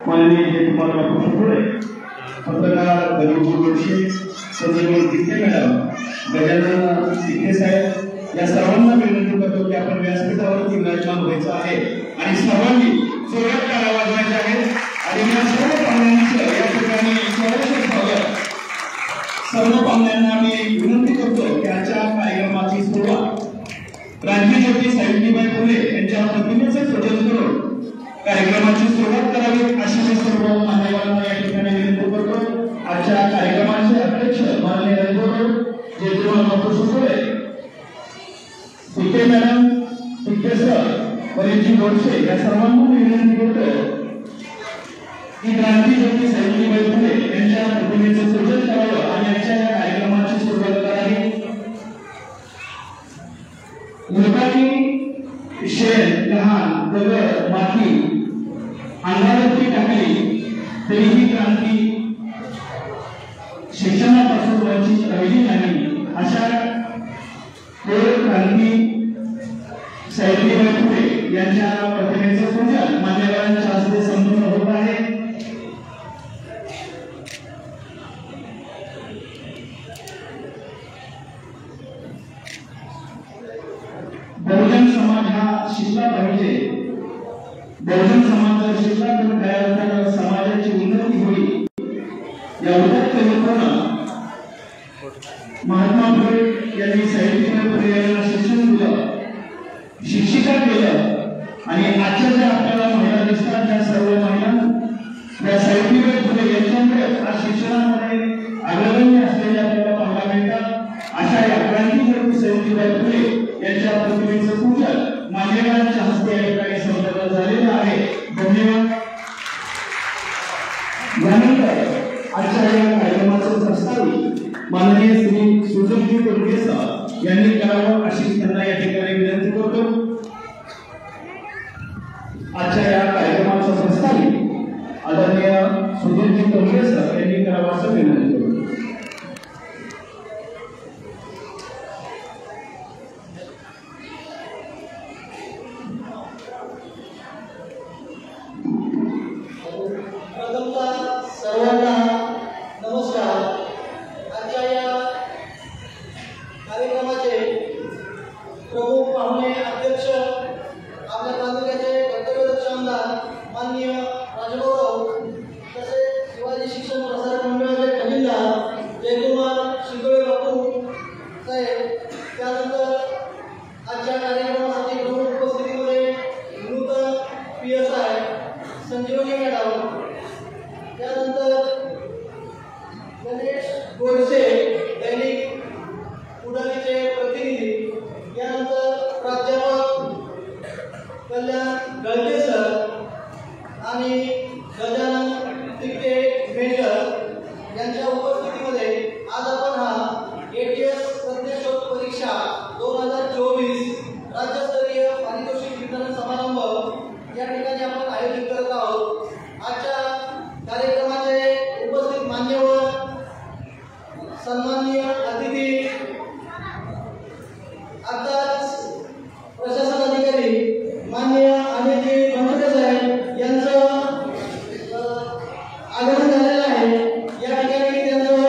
माननीय जयकुमार पुढे पत्रकार गरुड जोशी, संजय तिथे मॅडम, गजानन तिथे साहेब या सर्वांना विनंती करतो की आपण व्यासपीठावरती विराजमान व्हायचं आहे आणि सर्वांनी जोरात टाळ्या वाजवायच्या आहेत आणि या सर्व पाहुण्यांचं या ठिकाणी स्वागत. सर्व पाहुण्यांना मी विनंती करतो की आजच्या कार्यक्रमाची सुरुवात क्रांतीज्योती सावित्रीबाई फुले यांच्या प्रतिमेचे पूजन करून कार्यक्रमाची सुरुवात करावी अशी मी सर्व मान्यवरांना या ठिकाणी विनंती करतो. आजच्या कार्यक्रमाचे अध्यक्ष माननीय जयकुमार सुसुळे, तिथे मॅडम, तिथे सर, वरीलजी गोडसे या सर्वांना मी विनंती करतो की क्रांतीज्योती सावित्रीबाई फुले यांच्या प्रतिमेचे पूजन करावं आणि आजच्या या कार्यक्रमाची सुरुवात करावी. लोकांनी शेण, लहान, दगड, माती अंगावरती टाकली तरीही क्रांती शिक्षणापासून वंचित राहिली नाही. अशा क्रांती सावित्रीबाई फुले यांच्या प्रतिमेचं पूजन मान्यवरांच्या हस्ते संपन्न होत आहे. बहुजन समाज हा शिकला पाहिजे. बहुजन समाज जर शिकला तर समाजाची उन्नती होईल. या उदात्त हेतूने महात्मा फुले यांनी सावित्रीबाई फुले यांना शिक्षण दिलं, शिक्षिका केलं आणि आजच्या ज्या आपल्याला महिला दिसतात त्या सर्व महिला या सावित्रीबाई फुले यांच्यामुळे आज शिक्षणामध्ये अग्रगण्य असलेले आपल्याला पाहायला मिळतात. अशा या क्रांतीज्योती सावित्रीबाई फुले यांच्या प्रतिमेचं पूजन मान्यवरांच्या हस्ते या ठिकाणी संपन्न झालेलं आहे. धन्यवाद. यानंतर आजच्या या कार्यक्रमाचं प्रस्तावित माननीय श्री सुजनजी तोडगे सर यांनी करावं अशी त्यांना या ठिकाणी विनंती करतो. आजच्या या कार्यक्रमाचं प्रस्तावित आदरणीय सुजनजी तोडगे सर यांनी करावं असं विनंती करतो. सर्वांना नमस्कार. आजच्या या कार्यक्रमाचे प्रमुख पाहुणे, अध्यक्ष आपल्या तालुक्याचे कर्तव्यदक्ष आमदार माननीय राजभाऊ, तसेच शिवाजी शिक्षण प्रसारक मंडळाचे खजिनदार जयकुमार शिंदोळे बापू साहेब, त्यानंतर आजच्या कार्यक्रमासाठी प्रमुख उपस्थितीमध्ये नूतन PSI संजीवनी मॅडम, त्यानंतर गणेश गोडसे दैनिक उडालीचे प्रतिनिधी, यानंतर प्राध्यापक कल्याण गळते सर आणि गजानन तिकटे मेजर यांच्या उपस्थितीमध्ये आज आपण हा ATS प्रज्ञाशोध परीक्षा 2024 राज्यस्तरीय पारितोषिक वितरण समारंभ या ठिकाणी आपण आयोजित करत आहोत. आजच्या कार्यक्रमाचे उपस्थित मान्यवर, सन्माननीय अतिथी, आताच प्रशासन अधिकारी माननीय अनिलजी भंसरे साहेब यांचं आगमन झालेलं आहे. या ठिकाणी त्यांचं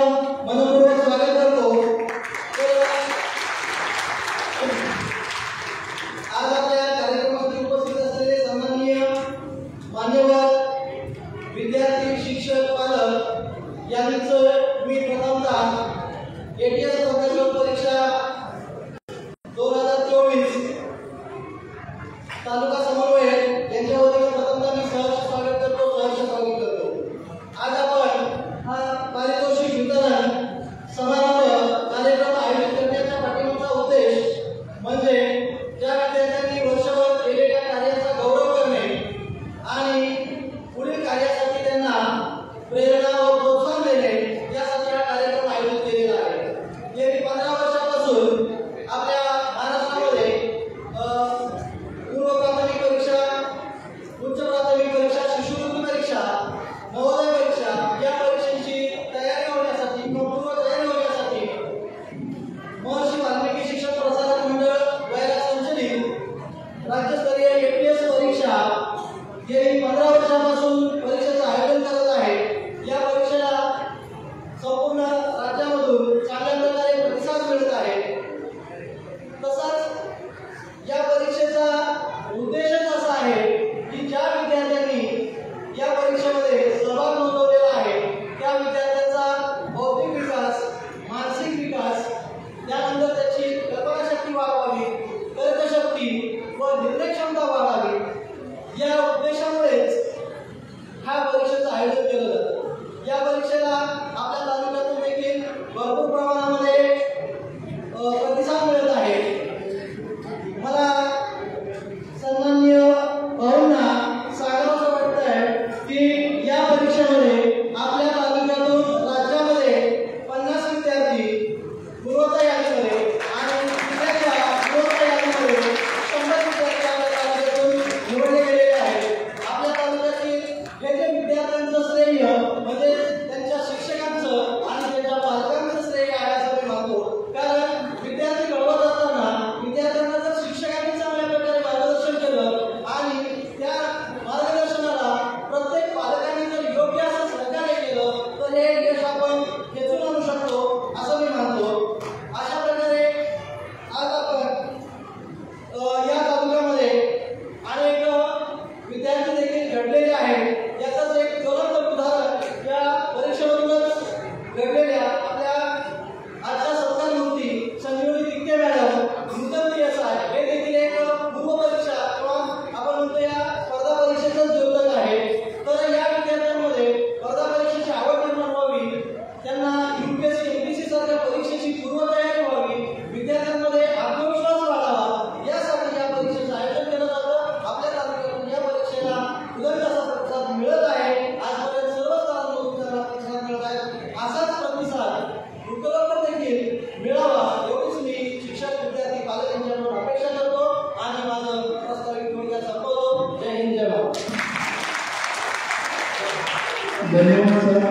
धन्यवाद सर.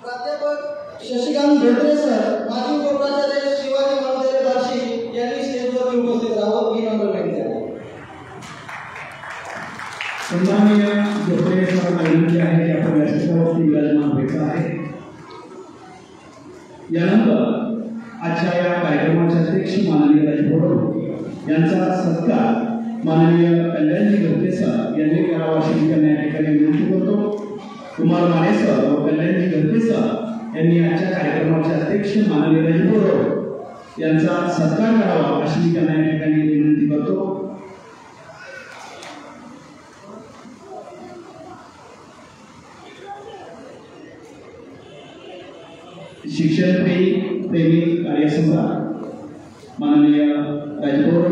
प्राध्यापक शशिकांत धोत्रे सर, माजी उपप्राचार्य शिवाजी महाविद्यालय बार्शी यांनी स्टेजवर उपस्थित राहावं ही नम्र विनंती आहे. सन्माननीय धोत्रे सरांना विनंती आहे की आपण व्यासपीठावरती विराजमान व्हायचं आहे. यानंतर आजच्या या कार्यक्रमाचे अध्यक्ष माननीय राजभोर यांचा सत्कार माननीय कल्याणजी धोत्रे सर यांनी करावा अशी मी त्यांना या ठिकाणी विनंती करतो. कुमार माने सर व कल्याणजी धोत्रे सर यांनी आजच्या कार्यक्रमाचे अध्यक्ष माननीय राजभोर यांचा सत्कार करावा अशी मी त्यांना या ठिकाणी विनंती करतो. शिक्षण प्रेमी कार्यसम्राट माननीय राजभोर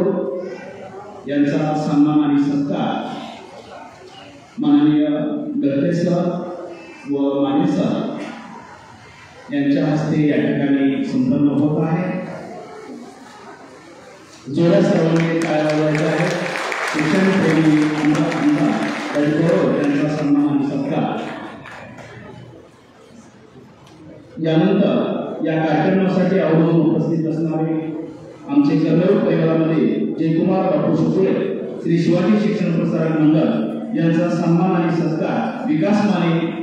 यांचा सन्मान आणि सत्कार माननीय गरते सर व माने सर यांच्या हस्ते या ठिकाणी संपन्न होत आहे. जोड्या सर्वांनी काय वाजवायचं आहे. शिक्षण प्रेमी आमदार राजभोर यांचा सन्मान आणि सत्कार. यानंतर या कार्यक्रमासाठी आवर्जून उपस्थित असणारे आमचे कर्मयोग परिवारामध्ये जयकुमार बापू सुपुळे श्री शिवाजी शिक्षण प्रसारक मंडळ यांचा सन्मान आणि सत्कार विकास माने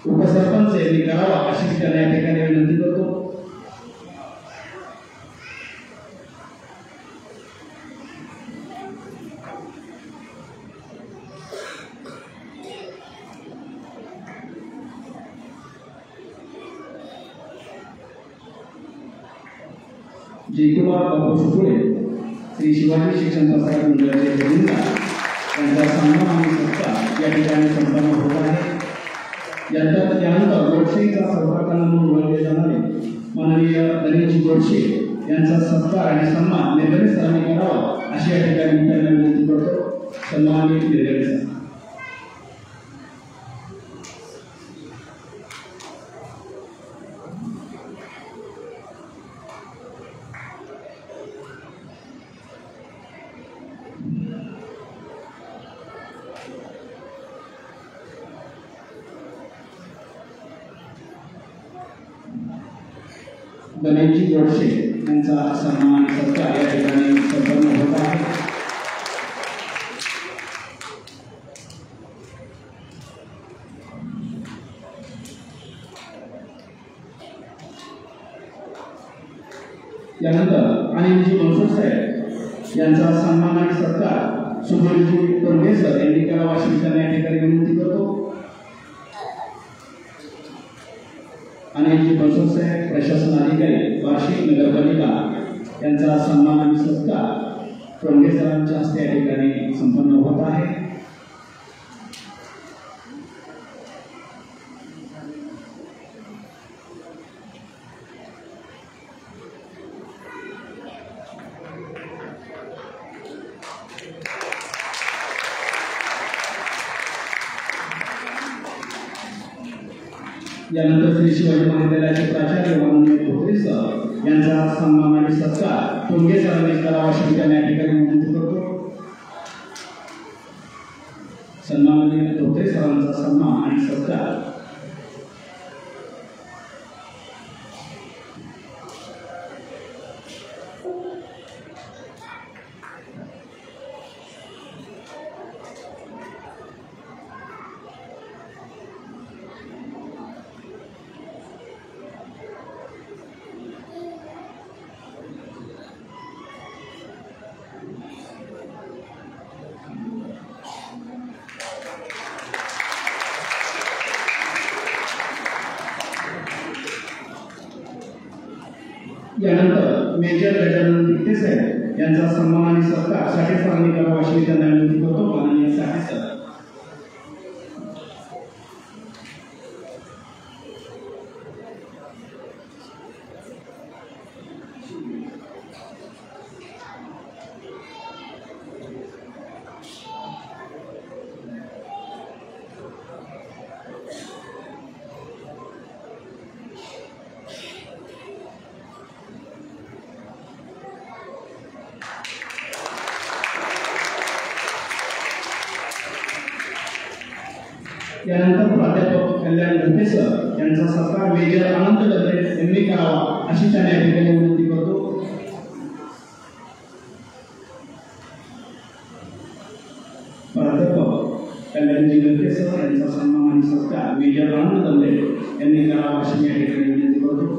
उपसरपंच यांनी करावा अशी त्यांना या ठिकाणी विनंती करतो. जयकुमार बापू सुपुळे श्री शिवाजी शिक्षण प्रसारक मंडळाचे जमीनदार यांचा सन्मान आणि सत्कार या ठिकाणी संपन्न होत आहे. यानंतर गोडसेचा सहभाग म्हणून ओळखले जाणारे माननीय गणेशजी गोडसे यांचा सत्कार आणि सन्मान निर्गणे सरांनी करावा अशी या ठिकाणी त्यांना विनंती करतो. सन्माननीय निर्गणे सर. गणेशजी गोडसे यांचा सन्मान आणि सत्कार या ठिकाणी संपन्न होत आहे. यानंतर अनिलजी मनसुख साहेब यांचा सन्मान आणि सत्कार सुधीरजी टोंगे सर यांनी करावा अशी त्यांना या ठिकाणी विनंती करतो. अनिलजी मनसुख साहेब प्रशासन अधिकारी बार्शी नगरपालिका यांचा सन्मान आणि सत्कार टोंगे सरांच्या हस्ते या ठिकाणी संपन्न होत आहे. यानंतर श्री शिवाजी महाविद्यालयाचे प्राचार्य माननीय धोत्रे सर यांचा सन्मान आणि सत्कार टोंगे सरांनी करावा अशी त्यांना या ठिकाणी विनंती करतो. सन्माननीय धोत्रे सरांचा सन्मान आणि सत्कार. यानंतर मेजर गजानन भिट्टे साहेब यांचा सन्मान आणि सत्कार साठे सरांनी करावा अशी त्यांना विनंती करतो. माननीय साठे सर. यानंतर प्राध्यापक कल्याण घंटे सर यांचा सत्कार मेजर अनंत डबरे यांनी करावा अशी त्यांना या ठिकाणी विनंती करतो. प्राध्यापक कल्याणजी घंटे सर यांचा सन्मान आणि सत्कार मेजर अनंत डबरे यांनी करावा अशी या ठिकाणी विनंती करतो.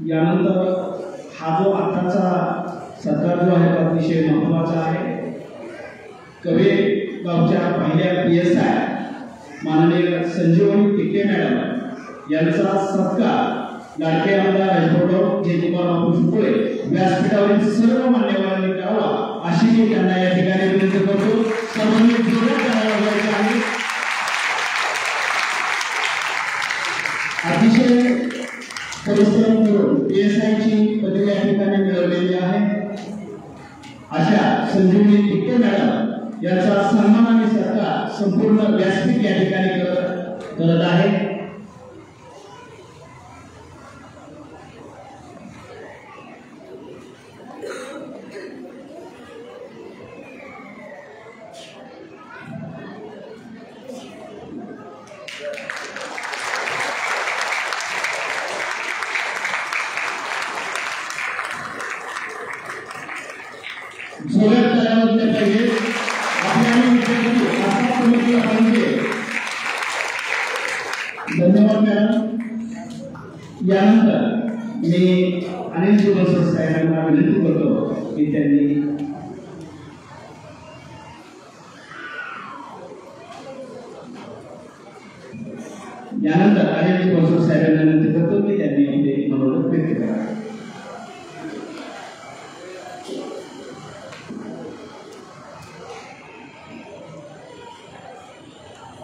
यानंतर हा जो आताचा सत्कार जो आहे तो अतिशय महत्त्वाचा आहे. कवे गावच्या पहिल्या PSI माननीय संजीवनी टिके मॅडम यांचा सत्कार लाडके आमदार राजगोपाल जयकुमार बापू शुक्ले व्यासपीठावरील सर्व मान्यवरांनी करावा अशी मी त्यांना या ठिकाणी विनंती करतो. सर्वांनी जोरात करायला आहे. अतिशय परिश्रम करून PSI ची पदवी या ठिकाणी मिळवलेली आहे अशा संजीवनी टिके मॅडम यांचा सन्मान आणि सत्कार संपूर्ण व्यासपीठ या ठिकाणी करत आहे. जोरात करायला पाहिजे. आपल्याला विद्यार्थी असा समजला पाहिजे. धन्यवाद मॅडम. यानंतर मी अनिल जोशी साहेबांना विनंती करतो की त्यांनी विनंती करतो की त्यांनी इथे मनोगत व्यक्त करावे.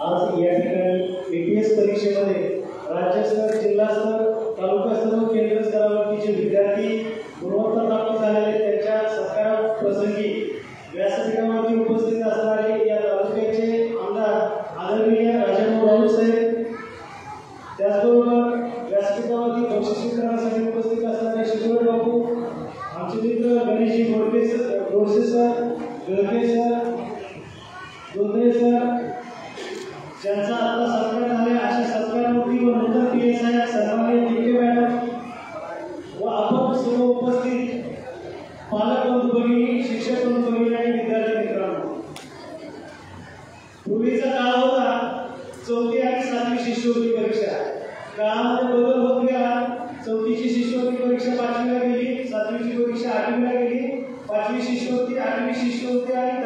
आज या ठिकाणी ATS परीक्षेमध्ये राज्यस्तर, जिल्हास्तर, तालुकास्तर व केंद्र स्तरावरचे विद्यार्थी गुणवत्ता प्राप्त झालेले त्यांच्या सत्कार प्रसंगी व्यासपीठावरती उपस्थित असणारे या तालुक्याचे आमदार आदरणीय राजाभाऊ राऊत साहेब, त्याचबरोबर व्यासपीठावरती बक्षीस वितरणासाठी उपस्थित असणारे शिवराज बापू, आमचे मित्र गणेशजी गोडसे सर, गळके सर, जोंधळे सर, ज्यांचा आता सत्कार झाला अशा सत्कारमूर्ती व नूतन PSI सन्माननीय टिके मॅडम व आपण सर्व उपस्थित पालक बंधू भगिनी, शिक्षक बंधू भगिनी आणि विद्यार्थी मित्रांनो, पूर्वीचा काळ होता 4थी आणि 7वी शिष्यवृत्ती परीक्षा. काळामध्ये बदल होत गेला. 4थीची शिष्यवृत्ती परीक्षा 5वीला गेली, 7वीची परीक्षा 8वीला गेली, 5वी शिष्यवृत्ती, 8वी शिष्यवृत्ती आणि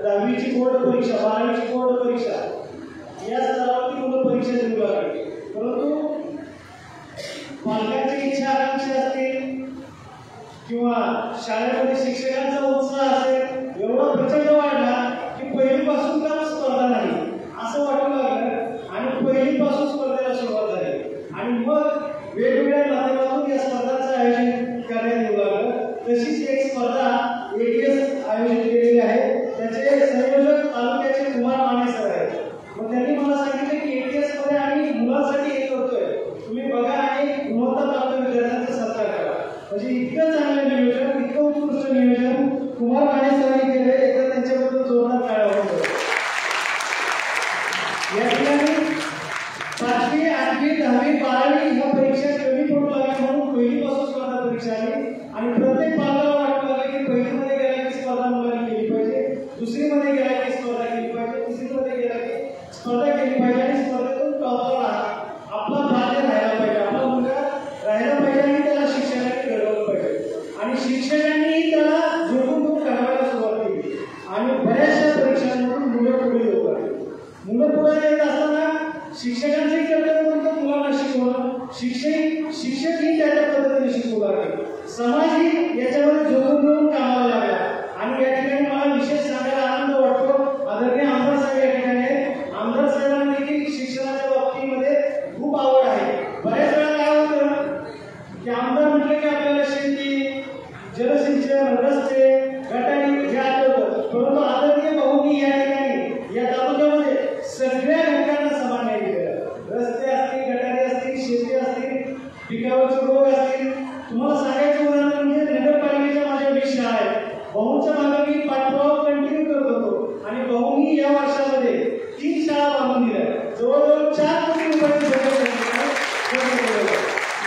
10वीची बोर्ड परीक्षा, 12वीची बोर्ड परीक्षा या स्तरावरती मुलं परीक्षा देऊ लागली. परंतु पालकांची इच्छा आकांक्षा असतील किंवा शाळेमध्ये शिक्षकांचा उत्साह असेल एवढा प्रचंड वाढला की पहिलीपासून का स्पर्धा नाही असं वाटू लागलं आणि पहिलीपासून स्पर्धेला सुरुवात झाली आणि मग वेगवेगळ्या माध्यमातून या स्पर्धांचं आयोजन करण्यात येऊ लागलं. तशीच एक स्पर्धा ATS आयोजित केलेली आहे. त्याचे संयोजक तालुक्याचे कुमार माने सर आहेत. मग त्यांनी मला सांगितलं की ATS मध्ये आम्ही मुलांसाठी हे करतोय, तुम्ही बघा आणि गुणवत्ता प्राप्त विद्यार्थ्यांचा सत्कार करा. म्हणजे इतकं चांगलं नियोजन, इतकं उत्कृष्ट नियोजन कुमार माने सरांनी केले. एकदा त्यांच्याबद्दल जोरदार टाळ्या वाजवा. या ठिकाणी 5वी, 8वी, 10वी, 12वी ह्या परीक्षा कमी पडू लागल्या म्हणून पहिलीपासून स्पर्धा परीक्षा आली आणि प्रत्येक पालकाला वाटू लागलं की पहिलीमध्ये गेला की स्पर्धा मुलांनी केली पाहिजे, दुसरीमध्ये गेला की स्पर्धा केली पाहिजे, तिसरीमध्ये गेला की स्पर्धा केली पाहिजे आणि स्पर्धेतून टॉपला आपला भाग्य राहायला पाहिजे, आपला मुलगा राहायला पाहिजे आणि त्याला शिक्षकांनी घडवलं पाहिजे आणि शिक्षकांनी त्याला जोडून ठरवायला सुरुवात केली आणि बऱ्याचशा परीक्षांमधून मुलं पुढे येऊ लागली. मुलं पुढे येत असताना शिक्षकांचंही कर्तव्य होतं मुलांना शिकवणं, शिक्षक ही त्याच्या पद्धतीने शिकवू लागले, समाजही याच्यामध्ये जोडून घेऊन कामाला लागला आणि या ठिकाणी मला विशेष सांगायला आनंद वाटतो. आदरणीय आमदार साहेब या ठिकाणी आमदार साहेबांना देखील शिक्षणाच्या बाबतीमध्ये खूप आवड आहे भाऊंनी या वर्षामध्ये 3 शाळा बांधून दिल्या, जवळजवळ 4 कोटी रुपयाचं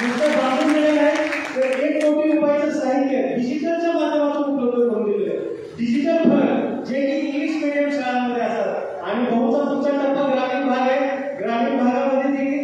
नुसतं बांधून दिलेलं आहे, तर 1 कोटी रुपयाचं साहित्य डिजिटलच्या माध्यमातून उपलब्ध करून दिलेलं आहे. डिजिटल फलक जे की इंग्लिश मीडियम शाळांमध्ये असतात. आणि भाऊचा पुढचा टप्पा ग्रामीण भाग आहे. ग्रामीण भागामध्ये देखील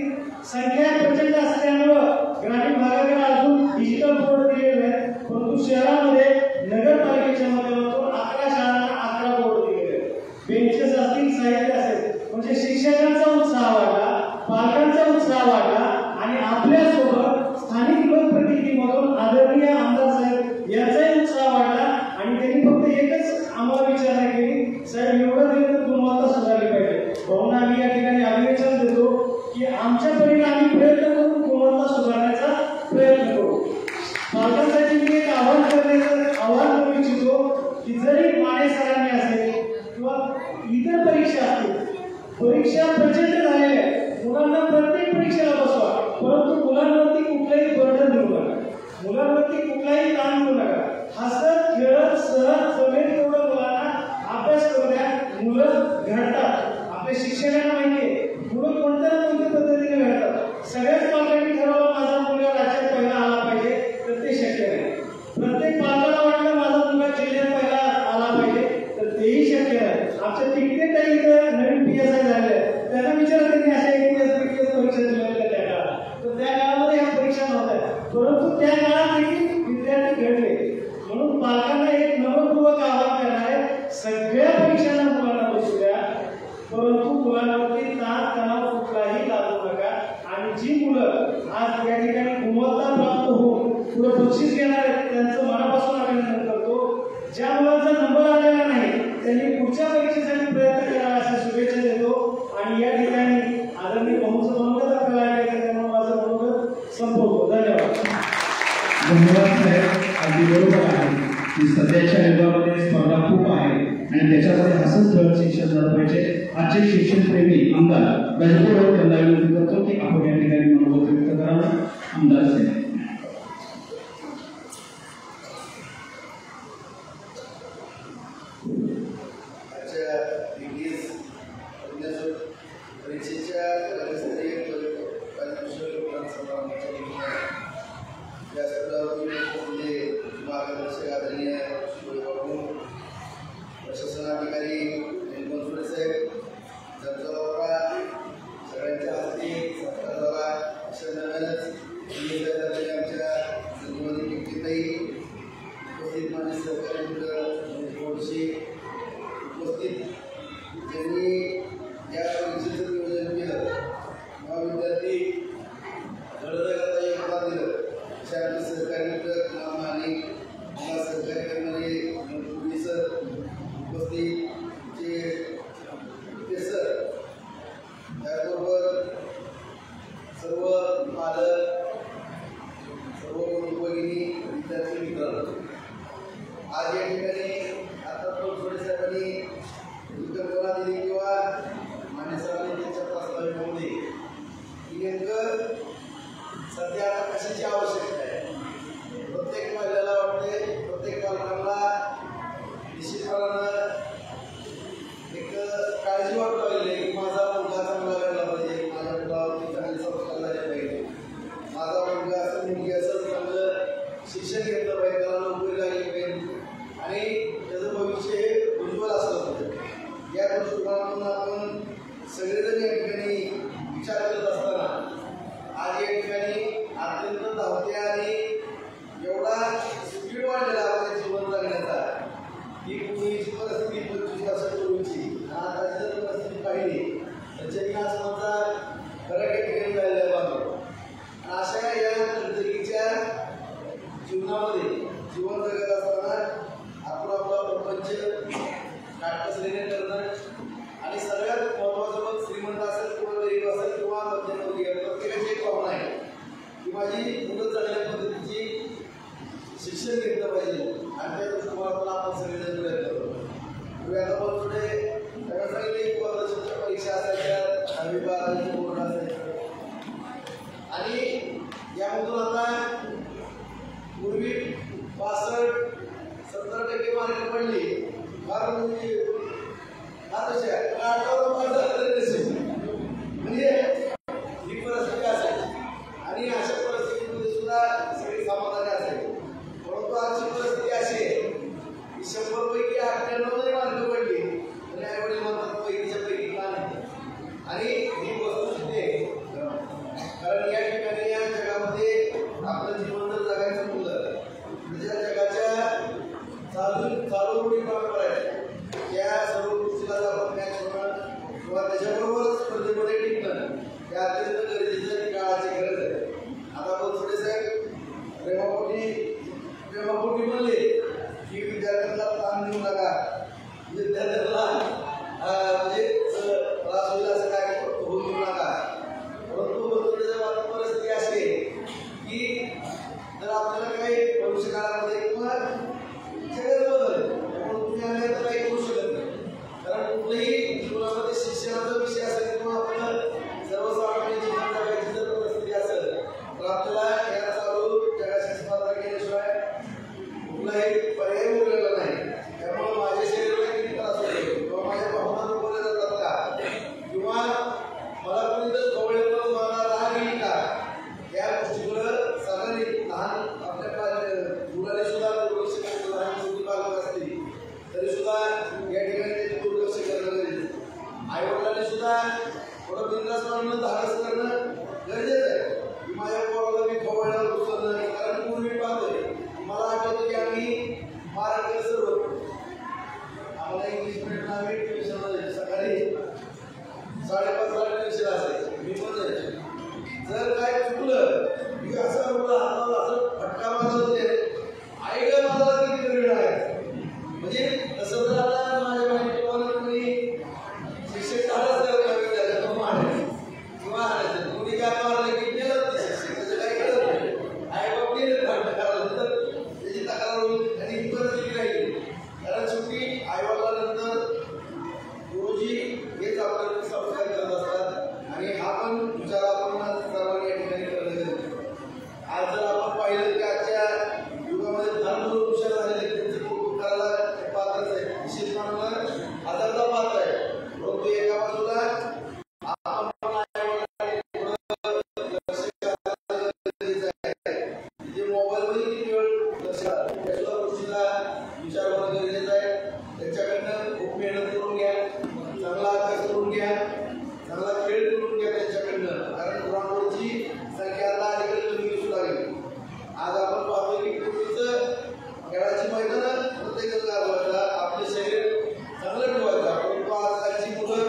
संख्या प्रचंड असल्यामुळं ग्रामीण भागाकडे अजून डिजिटल बोर्ड दिलेले आहेत, परंतु शहरामध्ये नगरपालिकेच्या माध्यमातून 11 शाळांना 11 बोर्ड दिलेले आहेत. बेंचेस असतील, साहित्य असेल, म्हणजे शिक्षकांचा उत्साह वाढला, पालकांचा उत्साह वाढला आणि आपल्यासोबत स्थानिक लोकप्रतिनिधीमधून आदरणीय आमदार साहेब याचाही उत्साह वाढला. आणि त्यांनी फक्त एकच आम्हाला विचारणा केली, साहेब एवढं दिलं तर गुणवत्ता सुधारली पाहिजे. भाऊंना आम्ही या ठिकाणी अभिनंदन देतो की आमच्या परीने आम्ही प्रयत्न करून गुणवत्ता सुधारण्याचा प्रयत्न करू. पालकांसाठी मी एक आव्हान करू इच्छितो की जरी माने सरांनी असेल किंवा इतर परीक्षा असतील, परीक्षा प्रचंड झालेल्या आहेत, मुलांना प्रत्येक परीक्षेला बसवा, परंतु मुलांवरती कुठलाही बर्डन देऊ नका, मुलांवरती कुठलाही ताण देऊ नका. हसत खेळत सहज जमेल तेवढं मुलांना अभ्यास करू द्या. मुलं घडतात, आपल्या शिक्षकांना माहिती आहे मुलं कोणत्या ना कोणत्या पद्धतीने घडतात. सगळ्याच पालकांनी ठरवलं माझा मुलगा राज्यात पहिला आला पाहिजे, तर ते शक्य नाही. प्रत्येक पालकाला वाटलं माझा मुलगा जिल्ह्यात पहिला आला पाहिजे, तर तेही शक्य नाही. आमच्या तिकडे काही इथं नवीन PSI झाले आहेत, त्यांना विचारलं त्यांनी अशा APS परीक्षा दिलेल्या त्या काळात, तर त्या काळामध्ये ह्या परीक्षा नव्हत्या, परंतु त्या काळात देखील विद्यार्थी घडले. म्हणून पालकांना एक नम्रपूर्वक आवाहन करणार आहे, सगळ्या परीक्षांना मुलांना बसू द्या, परंतु मुलांवरती ताण तणाव कुठलाही लादू नका. आणि जी मुलं आज या ठिकाणी गुणवत्ता प्राप्त होऊन पुढे बक्षीस घेणार आहेत त्यांचं मनापासून अभिनंदन करतो. ज्या मुलांचा नंबर आलेला नाही त्यांनी पुढच्या परीक्षेसाठी प्रयत्न करावा अशा शुभेच्छा देतो. आणि या ठिकाणी आदरणीय भाऊचं मनोगत आपल्याला ऐकायचं, त्यामुळे माझं मनोगत संपवतो. धन्यवाद. धन्यवाद साहेब. अगदी बरोबर आहे की सध्याच्या युगामध्ये स्पर्धा खूप आहे आणि त्याच्यामध्ये हसत खेळत शिक्षण झालं पाहिजे. आजचे शिक्षणप्रेमी आमदार गजबोर त्यांना विनंती करतो की आपण या ठिकाणी मनोगत व्यक्त करावं. आमदार साहेब. परीक्षेच्या मार्गदर्शक आदरणीय प्रशासनाधिकारी मनसुरे साहेब, जगजावरा सगळ्यांच्या हस्ते सत्कार झाला. अशा दरम्यानच आमच्या संजीवनी व्यक्तीताई उपस्थित मान्य सहकारी थोडीशी उपस्थित ज्यांनी या परीक्षेचं नियोजन केलं, महाविद्यार्थी घडवण्याकरता योगदान दिलं, अशा आमचे सहकारी मित्र आणि मला सहकारी करणारे पूर्वी सर उपस्थित सर, त्याचबरोबर सर्व पालक, सर्व भगिनी, विद्यार्थी मित्र, आज या ठिकाणी आता थोडे साहेबांनी कल्पना दिली किंवा मान्य सरांनी त्यांच्या प्रस्ताविकेमध्ये की नेमकं सध्या कशाची आवश्यकता आहे. प्रत्येक महिलेला वाटते, प्रत्येक पालकांना निश्चितपणानं एक काळजी वाटू लागली की माझा मुलगा चांगला घडला पाहिजे, माझ्या मुलावरती चांगले संस्कार झाले पाहिजे, माझा मुलगा असं मुलगी असं चांगलं शिक्षण घेतलं पाहिजे, त्याला नोकरी लागली पाहिजे आणि त्याचं भविष्य हे उज्ज्वल असलं पाहिजे. या दृष्टिकोनातून आपण सगळेजण या ठिकाणी विचार करत असताना आज या ठिकाणी अत्यंत धावत्या आणि एवढा स्पीड वाढलेला आपल्या जीवन जगण्याचा ही पूर्वीची परिस्थिती 25 वर्षापूर्वीची आता जर परिस्थिती पाहिली तर जगण्याचा फरक या ठिकाणी झालेला बाबा. अशा या तंत्रगिरीच्या जीवनामध्ये जीवन जगत असताना आपण आपला प्रपंच काटकसरीने करणं आणि सगळ्यात महत्त्वाचं मग श्रीमंत असेल किंवा गरीब असेल किंवा मध्यमवर्गीय प्रत्येकाची एक भावना आहे की माझी मुलं चांगल्या पद्धतीची शिक्षण घेतलं पाहिजे आणि त्या दृष्टिकोनातून आपण सगळेजण प्रयत्न करतो. आता पण पुढे सगळ्या सांगितले वर्षाच्या परीक्षा असायच्या, 10वी-12वी बोर्ड असायचं आणि यामधून आता पूर्वी 65-70% मार्क पडली, फार म्हणजे फार तशा गोष्टी बरोबर आहेत त्या सर्व गोष्टीला आपण मॅच होणं किंवा त्याच्याबरोबर स्पर्धेमध्ये टिकणं हे अत्यंत गरजेचं आणि काळाची गरज आहे. आता बनसोडे साहेब प्रेमापोटी म्हणले की विद्यार्थ्यांना ताण देऊ नका, विद्यार्थ्यांना म्हणजे त्रास होईल असं काय होऊ देऊ नका. परंतु बनसोडे साहेब परिस्थिती अशी आहे की जर आपल्याला काही भविष्य काळामध्ये किंवा सगळ्याच बदल त्यामुळे तुम्ही आम्ही आता काही करू शकत नाही. कारण कुठलंही जीवनामध्ये शिक्षणाचा विषय असेल किंवा आपल्याला सर्वसामान्य जीवन जगायची जर परिस्थिती असेल तर आपल्याला या चालू जगाशी स्पर्धा केल्याशिवाय कुठलाही पर्याय उरलेला नाही. त्यामुळे माझ्या शरीराला किती त्रास होतो किंवा माझ्या भावना दुखवल्या जातात का किंवा मला कोणी जर जवळ येतं मला राग येईल का, या गोष्टीकडं सगळ्यांनी लहान आपल्या मुलाने सुद्धा दुर्लक्ष करायचं. लहान मुलगी पालक असतील तरी सुद्धा या ठिकाणी त्याची दुर्लक्ष करणं गरजेचं. आईवडिलांनी सुद्धा थोडं बिनधास्तपणे धाडस करणं गरजेचं आहे की माझ्या पोराला मी खवळल्यावर उचललं नाही. कारण पूर्वी पाहतोय मला आठवतं की आम्ही महाराष्ट्र सर होतो, आम्हाला इंग्लिश मिडियमला आम्ही ट्युशनला जायचो. सकाळी 5:30 ला ट्युशन असायचं, मी पण जायचो. जर काय चुकलं की असं मुलं हाताला असं फटका मारत होते, आई ग माझा किती वेळ आहे. म्हणजे तसं जर आता माझ्या माहिती शिक्षक झालाच तर मारायचं किंवा हाणायचं, कुणी काय मारलं की नेलं ते शिक्षक, त्याचं काय करत नाही. आई बाप गेले करायला तर त्याची तक्रार होईल आणि ही परिस्थिती राहील. कारण शेवटी आईवडिलांनंतर गुरुजी हेच आपल्याला संस्कार करत असतात आणि हा पण विचार आपण सर्वांनी या ठिकाणी करणं गरजेचं आहे. आज जर आपण पाहिलं की आजच्या युगामध्ये फार मुलं हुशार झालेले, त्यांचं कौतुक करायला पात्रच आहे, विशेष म्हणून आदरचा पात्र आहे. परंतु एका बाजूला आपण मोबाईलमध्ये किती वेळ लक्ष या गोष्टीला विचार होणं गरजेचं आहे. त्यांच्याकडनं खूप मेहनत करून घ्या, चांगला अभ्यास करून घ्या, चांगला खेळ करून घ्या त्यांच्याकडनं. कारण ग्राउंडवरची संख्या आता अलीकडे कमी दिसू लागली. आज आपण पाहतो की पूर्वीचं खेळाची मैदानं प्रत्येक गावाला आपले शरीर चांगलं ठेवायचं. परंतु आजकालची मुलं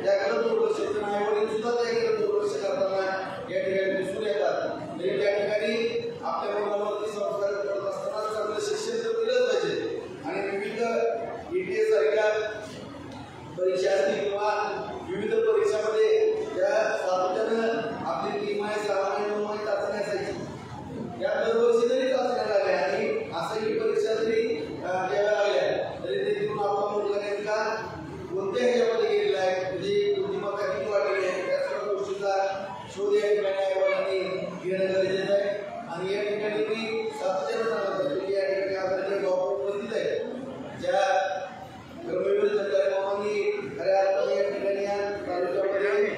त्याकडे दुर्लक्ष, आईवडील सुद्धा त्याकडे दुर्लक्ष करताना या ठिकाणी दिसून येतात. तरी त्या ठिकाणी आपल्या मुलांवरती संस्कार करत असताना चांगलं शिक्षण तर दिलंच पाहिजे आणि विविध ETS सारख्या परीक्षा असतील किंवा विविध परीक्षामध्ये ज्या सातत्यानं आपली 3 महिने 6 महिने 9 महिने चाचणी असायची, या दरवर्षी जरी चाचण्या लागल्या आणि असंही परीक्षा जरी द्याव्या लागल्या तरी ते तिथून आपला मुलगा नेमका कोणत्या ह्याच्यामध्ये गेलेला आहे, म्हणजे बुद्धिमत्ता किती वाढलेली आहे, त्या सर्व गोष्टीचा शोध या ठिकाणी आईवडिलांनी घेणं गरजेचं आहे. आणि या ठिकाणी मी सातत्यानं सांगत होतो की या ठिकाणी आपल्याला गाव उपस्थित आहे, ज्या कर्मवीर सरकारी मामांनी खऱ्या अर्थाने या ठिकाणी या तालुक्यामध्ये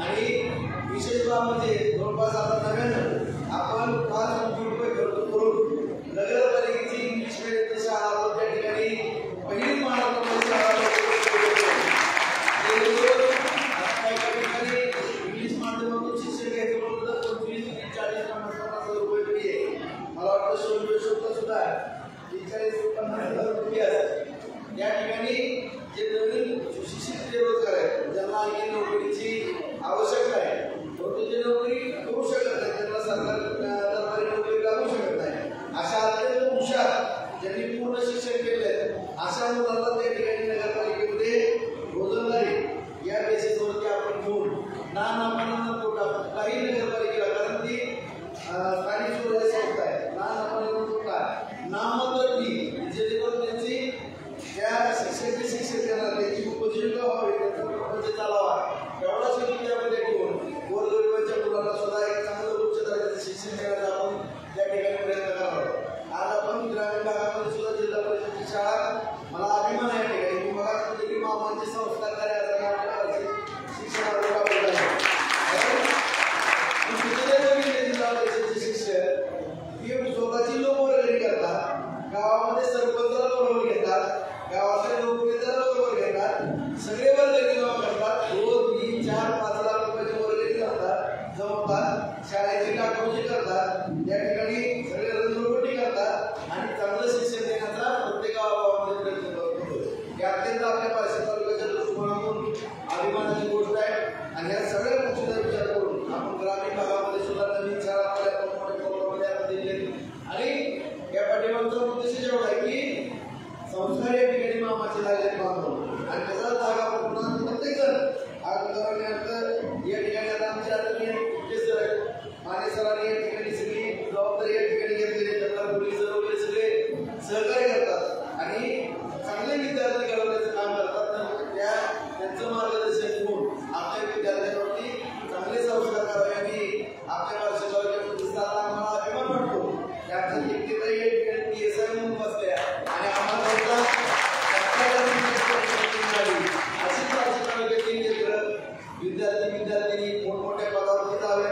आणि विशेषतः म्हणजे जवळपास आता नव्यानं आपण 5 कोटी रुपये खर्च करून नगरपालिकेची इंग्लिश मीडियम शाळा त्या ठिकाणी पहिली महाराष्ट्रामध्ये शाळा इंग्लिश माध्यमातून शिक्षण घ्यायचं म्हणून 25 ते 40-50 रुपये फी आहे. मला वाटतं सुद्धा 40-50 रुपये असतात. या ठिकाणी जे नवीन सुशिक्षित बेरोजगार आहेत ज्यांना आणखी नोकरीची आवश्यकता आहे परंतु ते नोकरी करू शकत नाही त्यांना सरकारी नोकरी लागू शकत नाही अशा अत्यंत हुशार ज्यांनी पूर्ण शिक्षण केले अशा मुलांना त्या ठिकाणी नगरपालिकेमध्ये रोजंदारी या बेसिसवरती आपण घेऊन नानापणांना तोटा काही नगरपालिकेला कारण ती स्थानिक स्वराज्य संस्था आहे नानापणांना तोटा नाममात्र जेणेकरून त्यांची त्या शिक्षक देणार त्यांची उपजीविका व्हावी त्यांचा प्रपंच चालावा एवढाच हेतू त्यामध्ये ठेवून गोरगरिबांच्या मुलांना सुद्धा एक चांगलं उच्च दर्जाचं शिक्षण देण्याचा आपण त्या ठिकाणी प्रयत्न करावा. आज आपण ग्रामीण भागामध्ये सुद्धा जिल्हा परिषदेची शाळा मला अभिमान आहे ठिकाणी मला वाटतं की मामांचे संस्कार कार्यालयाचे शिक्षणावर लाभलेलं आहे. जिल्हा परिषदेचे शिक्षक ही स्वतःची लोकवर्गणी करतात गावामध्ये सरपंचाला बरोबर घेतात गावातल्या लोकनेत्याला बरोबर घेतात सगळे वर्गणी जमा करतात 2-3-4-5 लाख रुपयाची वर्गणी करतात जमवतात शाळेची टाकवणी करतात त्या ठिकाणी सगळे रंगरोटी करतात आणि चांगलं शिक्षण देण्याचा प्रत्येक गावागावामध्ये प्रयत्न करतो. हे अत्यंत आपल्या पारशी तालुक्याच्या दृष्टिकोनातून अभिमानाची गोष्ट आहे आणि या सगळ्या गोष्टीचा विचार करून आपण ग्रामीण भागामध्ये सुद्धा नवीन शाळा दिले आणि या पाठीमागचा उद्देश एवढा आहे की संस्कार या ठिकाणी मामाचे लागले बांधव आणि त्याचा जागा पूर्ण प्रत्येक जण या ठिकाणी आता आमच्या माने सरांनी या ठिकाणी सगळी जबाबदारी या ठिकाणी घेतलेली त्यांना पोलीस वगैरे सगळे सहकार्य करतात आणि चांगले विद्यार्थी घडवण्याचं काम करतात त्यांचं मार्गदर्शन घेऊन आपल्या विद्यार्थ्यांवरती चांगले संस्कार करावे आणि आपल्या वर्षाच्या आम्हाला अभिमान वाटतो की आमच्या ठिकठिकाणी या ठिकाणी PSI म्हणून बसल्या आणि आम्हाला विद्यार्थी मोठमोठ्या पदावरती जावे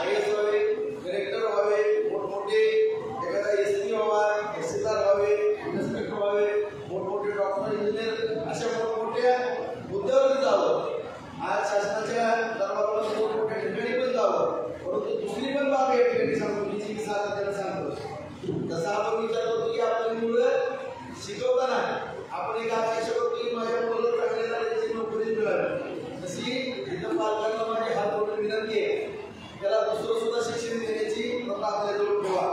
IAS व्हावे कलेक्टर व्हावे मोठमोठे एखादा SP व्हावा तहसीलदार व्हावे इन्स्पेक्टर व्हावे मोठमोठे डॉक्टर इंजिनियर अशा मोठमोठ्या हुद्द्यावरती जावं. आज शासनाच्या दरबारात मोठमोठ्या ठिकाणी पण जावं परंतु दुसरी पण बाब या ठिकाणी सांगतो जी मी सातत्याने सांगतो जसं आपण विचार करतो की आपली मुलं शिकवताना आपण एक अपेक्षा करतो की माझ्या मुलं चांगल्या दर्जाची नोकरी मिळावी तशी इथं पालकांना माझी हात जोडून विनंती आहे त्याला दुसरं सुद्धा शिक्षण देण्याची प्रथा आपल्याजवळ ठेवा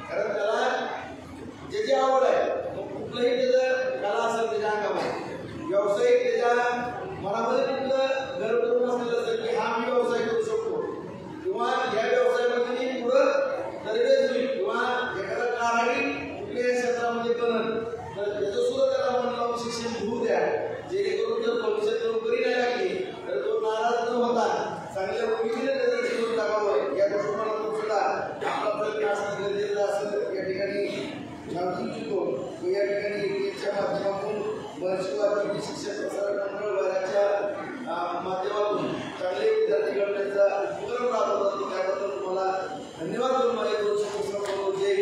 कारण त्याला ज्याची आवड आहे कुठलंही त्याचं कला असेल त्याच्या अंगामध्ये व्यावसायिक त्याच्या मनामध्ये कुठलं घर करून असलेलं असेल की हा मी व्यवसाय करू शकतो किंवा या व्यवसायामध्ये मी पुढं तरबेज होईल किंवा एखादा कारागीर कुठल्याही क्षेत्रामध्ये बनल तर त्याचं सुद्धा त्याला मन लावून शिक्षण घेऊ द्या जेणेकरून जर भविष्यात नोकरी नाही लागली तर तो नाराज न होता चांगल्या मुलीने त्याचं जीवन टाकावं या दृष्टिकोनातून सुद्धा आपला प्रयत्न असणं गरजेचं असं या ठिकाणी सांगू इच्छितो. या ठिकाणी माध्यमातून वर्षभर शिक्षण प्रसारण मंडळ वयाच्या माध्यमातून चांगले विद्यार्थी घडण्याचा उपक्रम राबवतात त्याबद्दल तुम्हाला धन्यवाद देऊन माझे 2 शब्द जय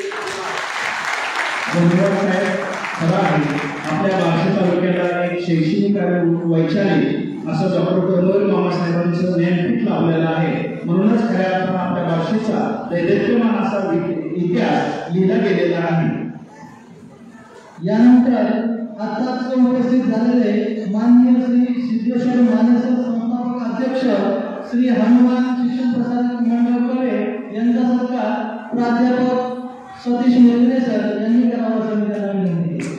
आपल्या बार्शी तालुक्याला एक शैक्षणिक आणि वैचारिक असं डॉक्टर कर्नल मामासाहेबांचं ज्ञानपीठ लाभलेलं आहे म्हणूनच खऱ्या अर्थानं आपल्या बार्शीचा दैदिप्यमान असा इतिहास लिहिला गेलेला आहे. यानंतर आताच उपस्थित झालेले माननीय श्री सिद्धेश्वर मानेसर संस्थापक अध्यक्ष श्री हनुमान शिक्षण प्रसारक मंडळ कळे यांचा सत्कार प्राध्यापक सतीश मेहरे सर यांनी करावा असं मी त्यांना विनंती केली.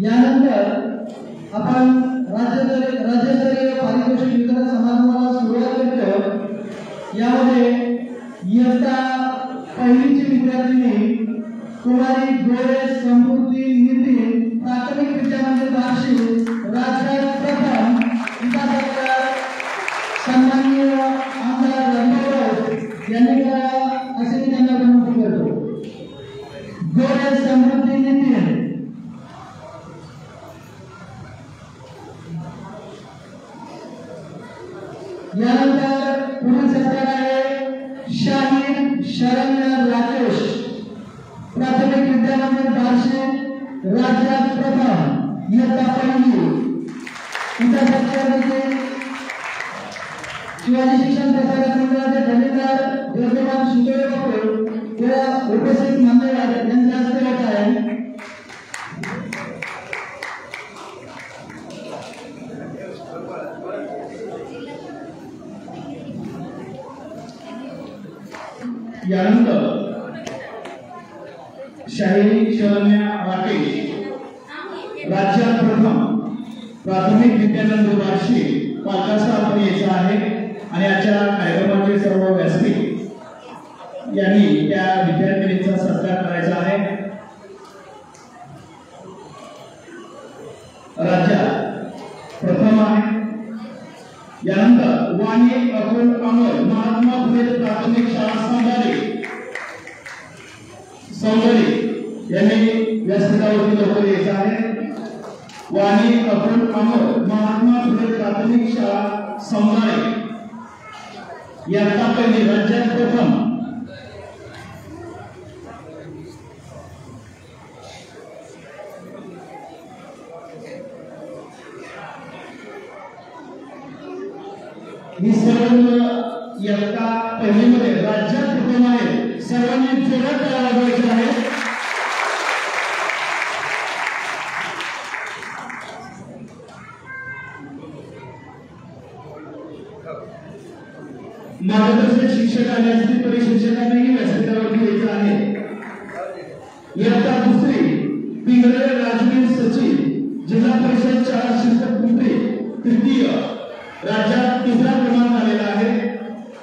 यानंतर आपण राज्यस्तरीय पारितोषिक वितरण समारंभाला सुरुवात करतो. यामध्ये इयत्ता पहिलीची विद्यार्थिनी कुमारी गोरे समृद्धी नितीन प्राथमिक विद्यालय बार्शी राज्यात प्रथम तिचा सत्कार सन्माननीय आमदार रघुराव यांनी करावा असे मी त्यांना विनंती करतो. गोरे समृद्धी नितीन. यानंतर पुढील सत्कार आहे शाहीर शरण्य राकेश प्राथमिक विद्यालय बार्शी राज्यात प्रथम इयत्ता पहिली. तिचा सत्कार म्हणजे शिवाजी शिक्षण प्रसारक मंडळाचे खंडीदार विद्यमान सुजय बापू या उपस्थित मान्यवर यांच्या हस्ते होत आहे. यानंतर शाहीर शरण्य राकेश राज्यात प्रथम प्राथमिक विद्यालय बार्शी पालकांचा आपण यायचा आहे आणि आजच्या कार्यक्रमाचे सर्व व्यासपीठ यांनी त्या विद्यार्थिनीचा सत्कार करायचा आहे. राज्यात प्रथम आहे. यानंतर वाणी अतुल अमर महात्मा फुले प्राथमिक शाळा सौंदर्य यांनी व्यासपीठावरती लवकर यायचं आहे. वाणी अतुल अमर महात्मा फुले प्राथमिक शाळा सौंदर्य इयत्ता पहिली राज्यात प्रथम. ही सर्व इयत्ता पहिलीमध्ये राज्यात प्रथम आहे. सर्वांनी जोरात टाळ्या वाजवायच्या आहेत. मार्गदर्शक शिक्षक आणि असतील परिशिक्षकांनाही व्यासपीठावरती यायचं आहे. इयत्ता दुसरी पिंगळे राजवीर सचिव जिल्हा परिषद शाळा शिरकत पिंपरी तृतीय राज्यात तिसरा क्रमांक आलेला आहे.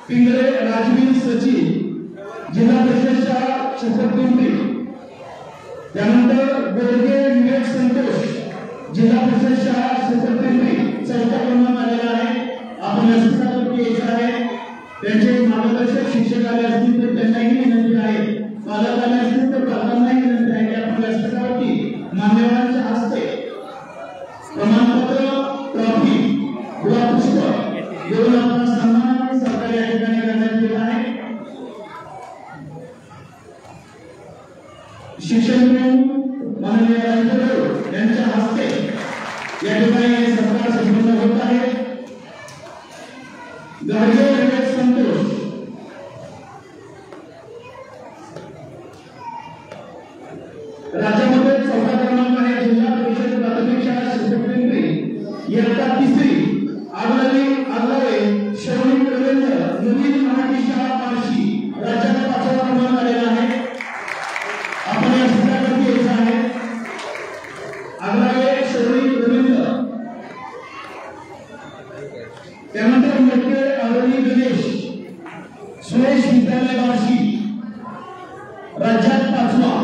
पिंगळे राजवीर सचिव जिल्हा परिषद शाळा शिरकत पिंपरी. त्यानंतर गोडगे विवेक संतोष जिल्हा परिषद शाळा शिरकत पिंपरी चौथा क्रमांक आलेला आहे. आपण व्यासपीठावरती यायचं आहे. त्यांचे मार्गदर्शक शिक्षक आले असतील तर त्यांनाही विनंती आहे. पालक आले असतील तर पालकांनाही विनंती आहे की आपण व्यासपीठावरती मान्यवरांच्या हस्ते प्रमाणपत्र ट्रॉफी गुलाबपुष्प देऊन आपला सन्मान सरकार या ठिकाणी करण्यात येत आहे. शिक्षण माननीय राजगुरू यांच्या हस्ते या ठिकाणी सरकार संपन्न होत आहे. गाडगे विवेक संतोष राज्यामध्ये चौथा क्रमांक आहे. जिल्हा परिषद प्राथमिक शाळा शिरकत पिंपरी इयत्ता तिसरी आगलावे शौनिक रवींद्र नवीन मराठी शाळा बार्शी राज्यात पाचवा क्रमांक आलेला आहे. आपण या सत्रावरती यायचं आहे. आगलावे शौनिक रवींद्र. त्यानंतर मोठे अवनी गणेश सुरेश विद्यालय बार्शी राज्यात पाचवा.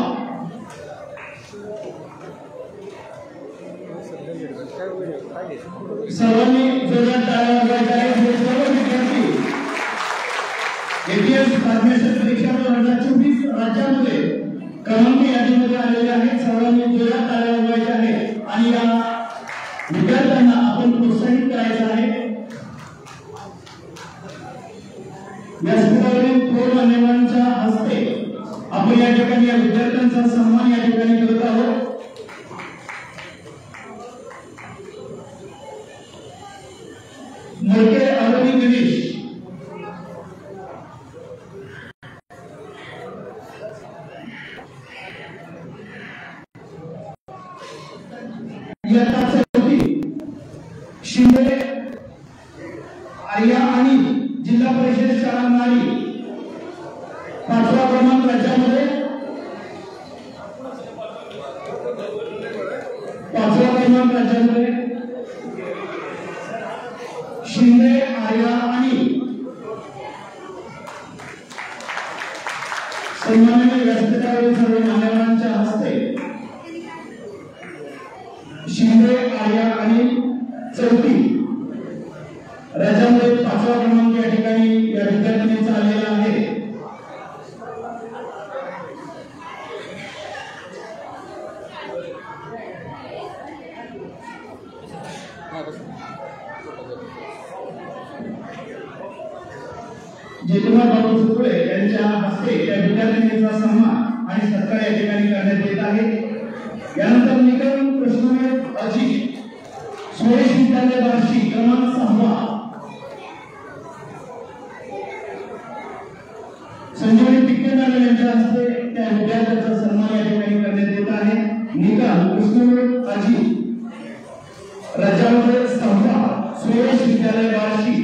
सर्वांनी जोरात टाळ्या वाजवायच्या आहेत. हे सर्व विद्यार्थी एपीएस फार्मेसी परीक्षा 2024 राज्यामध्ये क्रमांक यादीमध्ये आलेले आहेत. सर्वांनी जोरात टाळ्या वाजवायच्या आहेत आणि या विद्यार्थ्यांना आपण प्रोत्साहित करायचं आहे. व्यासपीठावरील थोर मान्यवरांच्या हस्ते आपण या ठिकाणी या विद्यार्थ्यांचा सन्मान या ठिकाणी करत आहोत. मोठे अवनी गणेश इयत्ता चौथी शिंदे आर्या आणि जिल्हा परिषद शाळा नारी पाचवा क्रमांक राज्यामध्ये. पाचवा क्रमांक राज्यामध्ये शिंदे आर्या आणि सन्माननीय व्यासपीठावरील सर्व मान्यवरांच्या हस्ते शिंदे आर्या आणि चौथी राज्यामध्ये 5वा क्रमांक या ठिकाणी या विद्यार्थिनीचा आलेला आहे. जितुमार बाबू सुकुळे यांच्या हस्ते त्या विद्यार्थिनीचा सन्मान आणि सत्कार या ठिकाणी करण्यात येत आहे. यानंतर निकम कृष्णमेध अजी सुरेश विद्यालय बार्शी क्रमांक 6 संजीवनी टिक्के मॅडम यांच्या हस्ते त्या विद्यार्थ्याचा सन्मान या ठिकाणी करण्यात येत आहे. निकम कृष्णमेध अजी राज्यामध्ये 6 सुरेश विद्यालय बार्शी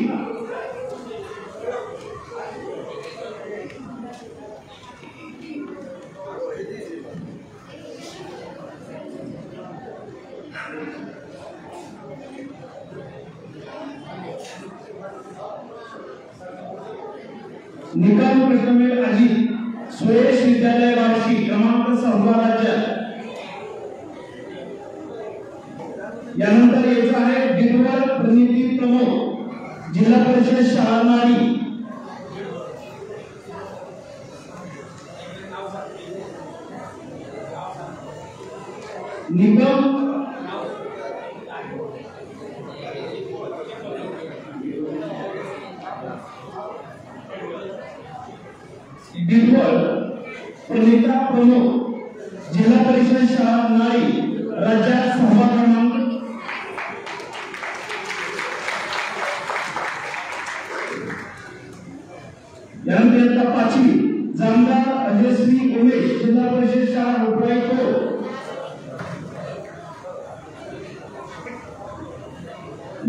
निकम कृष्णमेध अजी सुरेश विद्यालय बार्शी क्रमांक 6 राज्यात. यानंतर यायचं आहे डिटवर प्रणिती प्रमोद जिल्हा परिषद शाळा नाडी. निकम डिटवर प्रणिता प्रमोद जिल्हा परिषद शाळा नाडी राज्यात 6वा क्रमांक. यानंतर 5वी जामदार अजयश्री उमेश जिल्हा परिषद शाळा उपराईतो.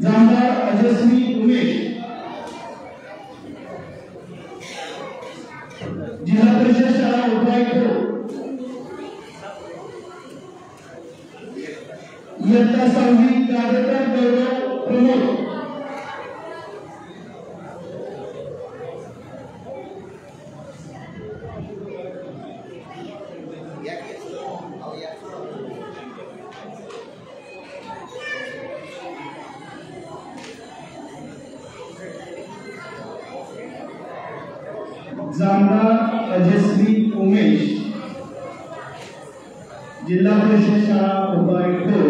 जामदार अजयश्री उमेश जिल्हा परिषद शाळा उपराईतो. इयत्ता 6वी गाडेकर गौरव प्रमोद जामदार अजयश्री उमेश जिल्हा परिषद शाळा उपराईतो.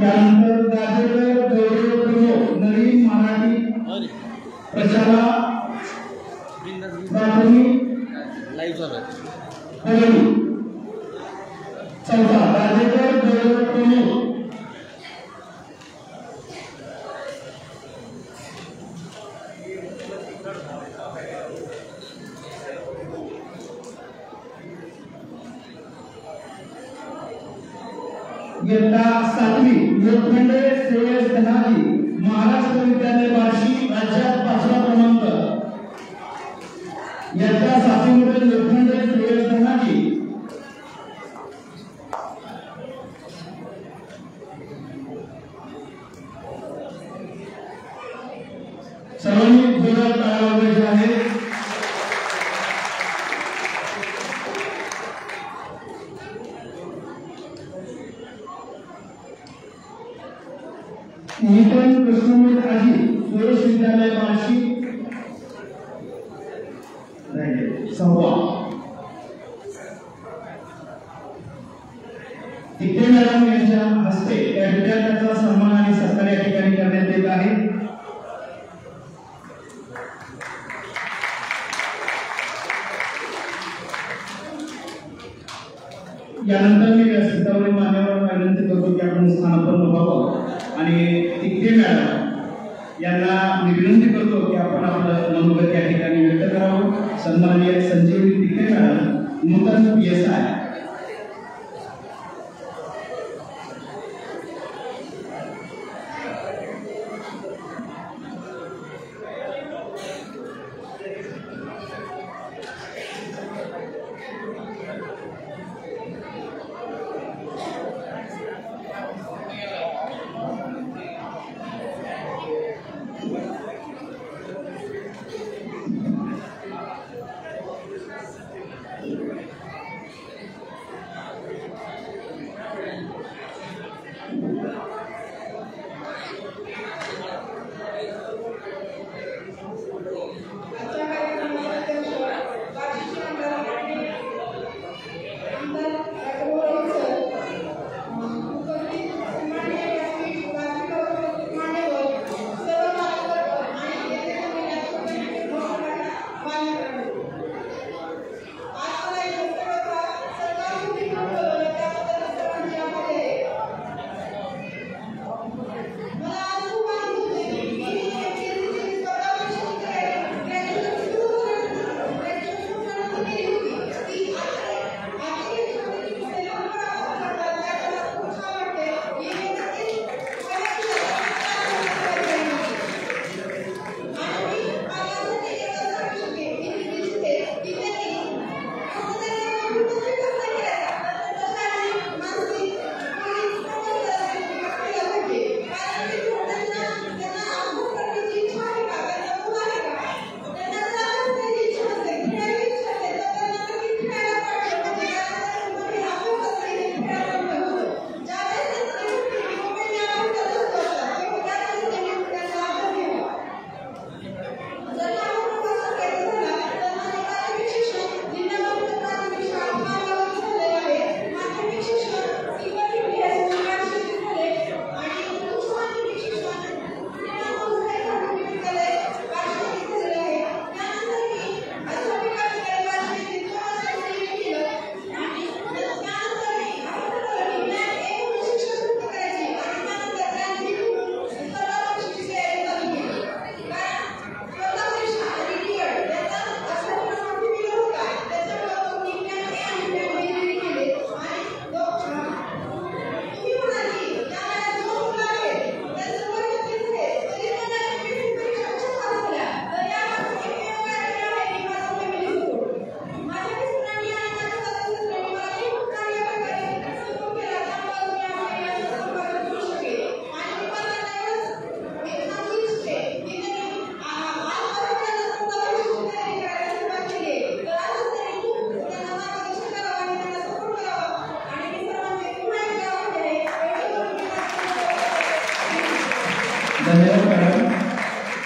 यानंतर गाडेकर गौरव प्रमोद नवीन मराठी प्रशाला प्राथमिक लाईव्ह चालू आहे. 4 गाडेकर गौरव प्रमोद इयत्ता 7वी लोखंडे श्रेयस धनाजी महाराष्ट्र विद्यालय बार्शी राज्यात 5वा क्रमांक. इयत्ता 7वी मध्ये लोखंडे श्रेयस धनाजी सर्वांनी जोरात टाळ्या वाजवायच्या आहेत. निकम कृष्णमेध अजी सुरेश विद्यालय बार्शी 6वा. टिक्के मॅडम यांच्या हस्ते या विद्यार्थ्याचा सन्मान आणि सत्कार या ठिकाणी करण्यात येत आहे. यानंतर मी व्यासपीठावरील मान्यवरांना विनंती करतो की आपण स्थानापन्न व्हावं आणि टिक्के मॅडम यांना मी विनंती करतो की आपण आपलं मनोगत या ठिकाणी व्यक्त करावं. सन्माननीय संजीवनी टिक्के मॅडम नूतन PSI. धन्यवाद मॅडम.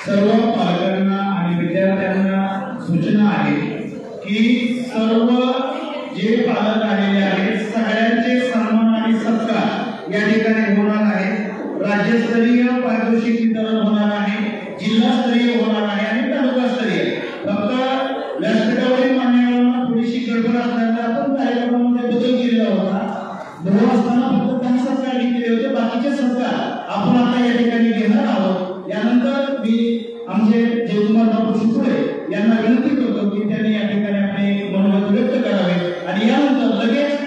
सर्व पालकांना आणि विद्यार्थ्यांना सूचना आहे की सर्व जे पालक आलेले आहेत सगळ्यांचे सन्मान आणि सत्कार या ठिकाणी होणार आहे. राज्यस्तरीय पारितोषिक वितरण होणार आहे, जिल्हास्तरीय होणार आहे आणि तालुकास्तरीय. फक्त व्यासपीठावरील मान्यवरांना थोडीशी गडबड असल्यामुळे आपण कार्यक्रमामध्ये बदल केलेला होता. 9 वाजता फक्त त्यांचे सत्कार घेतले होते, बाकीचे सत्कार आपण आता या ठिकाणी घेणार आहोत. यानंतर मी आमचे जयकुमार बाबू शितोळे यांना विनंती करतो की त्यांनी या ठिकाणी आपले मनोगत व्यक्त करावे आणि यानंतर लगेच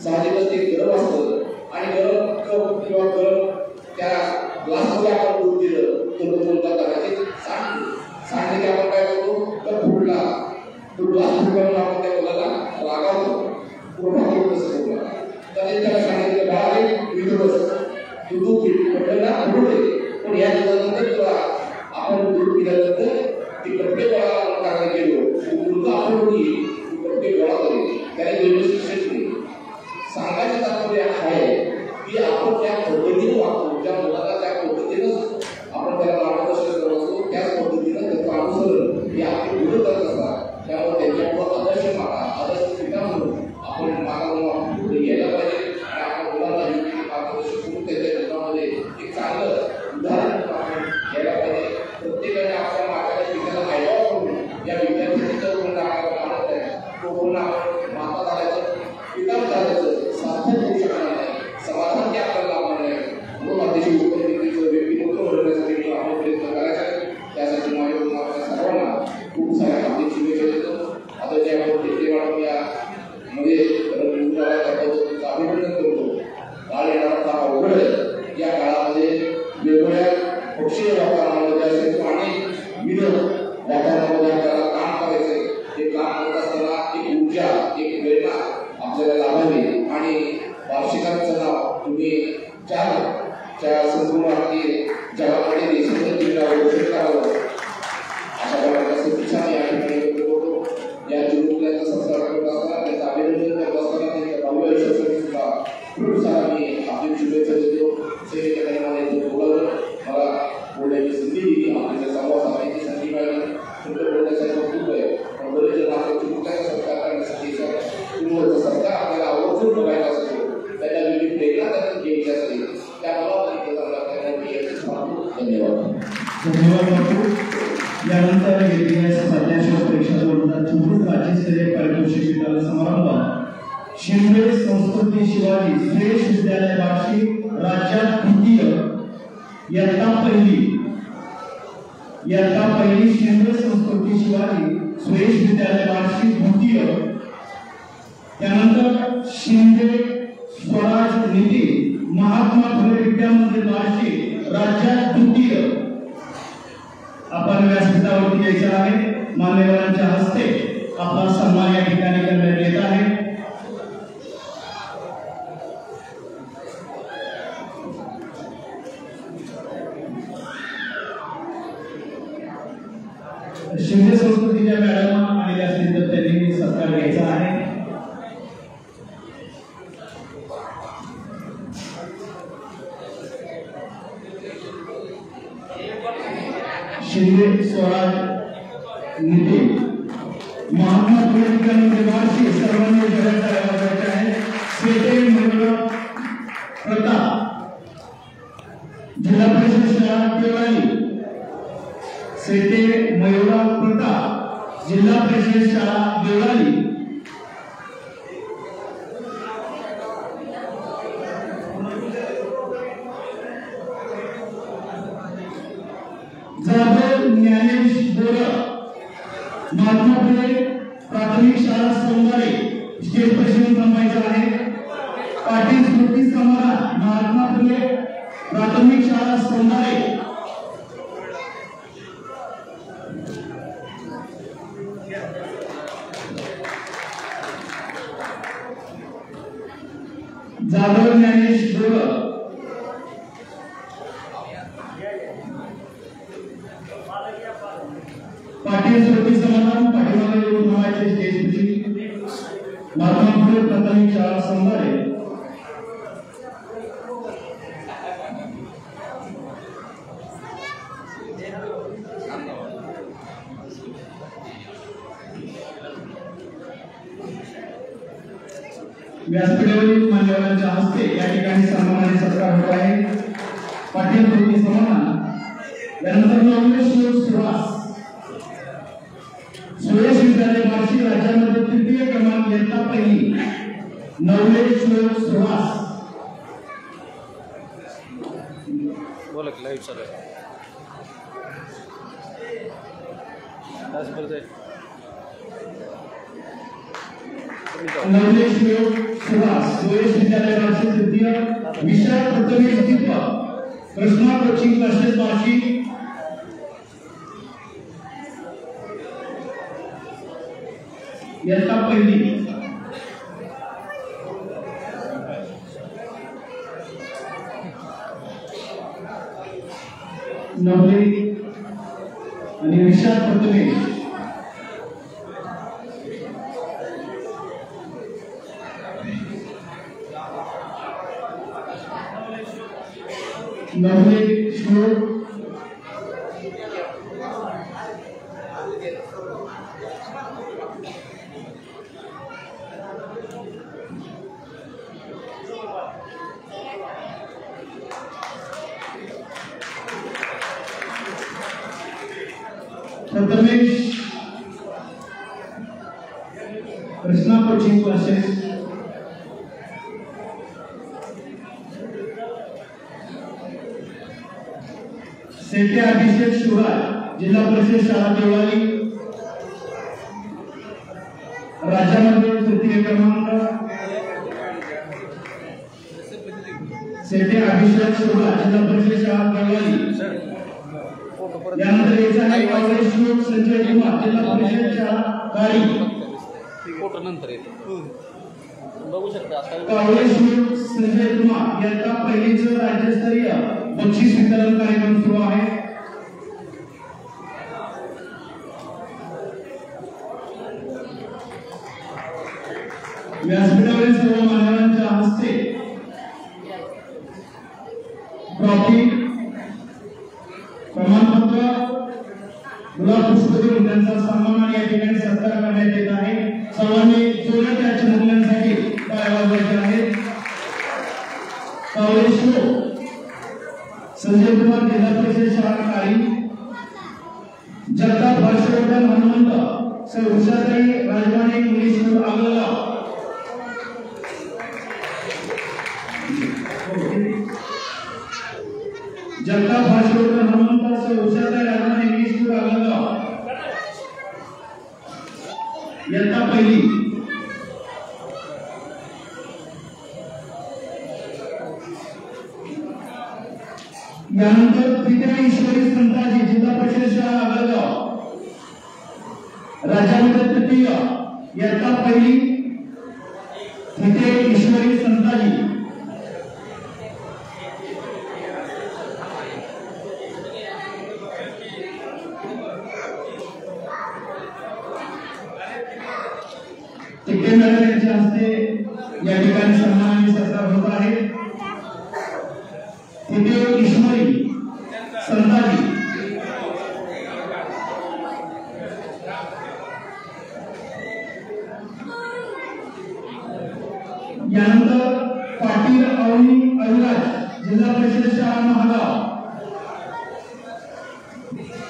साहजिकच ते गरम असतं आणि गरम उष्ण किंवा गरम त्या ग्लासमध्ये आपण दूध दिलं तर तो कोणता कदाचित सांडले की आपण काय करतो तर फुटला तो ग्लास फुटल्यावर आपण त्या मुलाला रागावतो पूर्ण करून तसं बोलला तर त्याला सांगितलं बाळाले विधवस तू दूध पडलेला आवडू दे पण या दिवसानंतर तुला आपण दूध पिल्यानंतर ती कपडे गोळा करायला गेलो दूध आवडली ती कपडे गोळा करेल त्याला व्यवस्थित शिकली सांगायचं तात्पर्य आहे की आपण त्या पद्धतीने वागतो ज्या मुलाला त्या पद्धतीनं आपण त्याला मार्गदर्शन करत असतो त्याच पद्धतीनं त्याचं अनुसरण हे आपली मुलं करत असतात त्यामुळे त्यांच्यामुळं आदर्श आदर्श पिता म्हणून आपण मागावून पुढे यायला पाहिजे आणि आपल्या मुलांना योग्य मार्गदर्शन करून त्याच्या जीवनामध्ये एक चांगलं उदाहरण आपण घ्यायला पाहिजे प्रत्येकाने आपल्या मागाच्या पित्याला आयडिया करून या विद्यार्थ्यांच्या कोण आवडत आहे तो कोण माता झाल्याचं पिता झाल्याचं साध्य करू शकणार नाही समाधान ते आपल्याला लाभणार नाही म्हणून अतिशय उपस्थितीचं व्यक्तिमत्व घडवण्यासाठी आपण प्रयत्न करायचा त्यासाठी माझ्या आपल्या सर्वांना खूप साऱ्या हार्दिक शुभेच्छा देतो आता जे आपण टेकेवाड या मध्ये त्याचं अभिनंदन करतो काळ येणारा हा अवघड आहे या काळामध्ये वेगवेगळ्या पक्षीय वातावरणामध्ये असेल आणि विनोद वातावरणामध्ये आपल्याला काम करायचे हे काम करत असताना एक ऊर्जा एक प्रेरणा आपल्याला लाभावी आणि वार्षिकांचं नाव तुम्ही चार संपूर्ण आपली जगामध्ये देशाच्या जिल्ह्यावर घोषित करावं अशा प्रकारचं शिक्षण या ठिकाणी व्यक्त करतो या चिमुकल्यांचा संस्कार करत असताना त्याचं अभिनंदन करत असताना त्यांच्या भव्य आयुष्यासाठी सुद्धा खूप सारा मी आपली शुभेच्छा देतो ते ठिकाणी मला इथे बोलावलं मला बोलण्याची संधी दिली आपल्याला संवाद साधण्याची संधी मिळाली तुमचं बोलण्यासाठी खूप आहे पण बरेच जण आपल्या चिमुकल्यांचा संस्कार करण्यासाठी चिमुकल्याचा संस्कार आपल्याला आवर्जून बघायला असतो त्याला वेगळी प्रेरणा त्यातून घ्यायची असते त्यामुळे धन्यवाद धन्यवाद यानंतर सध्याच्या परीक्षा 2024 राज्यस्तरीय पारितोषिक वितरण समारंभ शिंदे संस्कृती शिवाजी श्रेष्ठ विद्यालय बार्शी राज्यात द्वितीय इयत्ता पहिली शिंदे संस्कृती शिवाजी श्रेष्ठ विद्यालय बार्शी द्वितीय त्यानंतर शिंदे स्वराज निधी महात्मा फुले विद्या मंदिर बार्शी राज्यात द्वितीय आपण व्यासपीठावरती यायचं आहे मान्यवरांच्या हस्ते आपला सन्मान या ठिकाणी करण्यात येत आहे शिंदे संस्कृतीच्या मॅडम आणि त्यानंतर त्यांनी सत्कार घ्यायचा आहे शिंदे स्वराज निधी महात्मा फुले विद्या मंदिर बार्शी सर्वांनी जगाचा करायचा आहे सेटे मंगळ प्रताप जिल्हा परिषद शाळा केवाली सेटे मयूरा प्रताप जिल्हा परिषद शाळा देवळाली जाधव ज्ञानेश बोरा महात्मा फुले प्राथमिक शाळा सोमवारी स्टेज प्रशिक्षण थांबायचं आहे पाटील स्मृती समारंभ महात्मा फुले प्राथमिक शाळा सोमवारी जाधव ज्ञानेश बोरा पाटील स्मृती समारंभ पाठीमागे येऊन नावाचे स्टेज महात्मा फुले प्राथमिक शाळा सोमवारी व्यासपीठावरील मान्यवरांच्या हस्ते या ठिकाणी सन्मानाने सत्कार होत आहे पाटील स्मृती समारंभ यानंतर नवलेश सुहास सुरेश विद्यालय बार्शी राज्यामध्ये तृतीय क्रमांक इयत्ता पहिली नवलेश सुहास बोला की लाईव्ह चालू आहे नवलेश सुहास सुरेश विद्यालय बार्शी तृतीय विशाल प्रथमेश दीपक कृष्णा कोचिंग क्लासेस बार्शी इयत्ता पहिली नवले आणि विशाल प्रथमेश नवले श्लोक प्रथमेश कृष्णा कोचिंग क्लासेस सेठे अभिषेक शिवराज जिल्हा परिषद शाळा देवळाली राज्यामध्ये तृतीय क्रमांक सेठे अभिषेक शिवराज जिल्हा परिषद शाळा देवळाली यानंतर याचा आहे कावळे श्लोक संजय कुमार जिल्हा परिषद शाळा गाडी फोटो नंतर येतो बघू शकता कावळे श्लोक संजय कुमार यांचा पहिलीचं राज्यस्तरीय बक्षीस वितरण कार्यक्रम सुरू आहे व्यासपीठावरील सर्व मान्यवरांच्या हस्ते ट्रॉफी प्रमाणपत्र गुलाब पुष्प देऊन त्यांचा सन्मान आणि या ठिकाणी सत्कार करण्यात येत आहे सर्वांनी जोरात त्याच्या मुलांसाठी टाळ्या वाजवायच्या आहेत कावळे श्लोक संजय कुमार जिल्हा परिषद शाळा Kali Jagtap Harshvardhan Hanumant sir Ushatai Rajwade English school Agalgaon Jagtap Harshvardhan Hanumant sir Ushatai Rajwade English school Agalgaon इयत्ता पहिली यानंतर तृतीय ईश्वरी संताजी जिल्हा परिषद शाळा आगळगाव राज्यामध्ये तृतीय इयत्ता पहिली तृतीय ईश्वरी संताजी टिके मॅडम यांच्या हस्ते या ठिकाणी सन्मान आणि सत्कार होत आहे तृतीय ईश्वरी संताजी यानंतर पाटील अवनी अविराज जिल्हा परिषद शाळा महागाव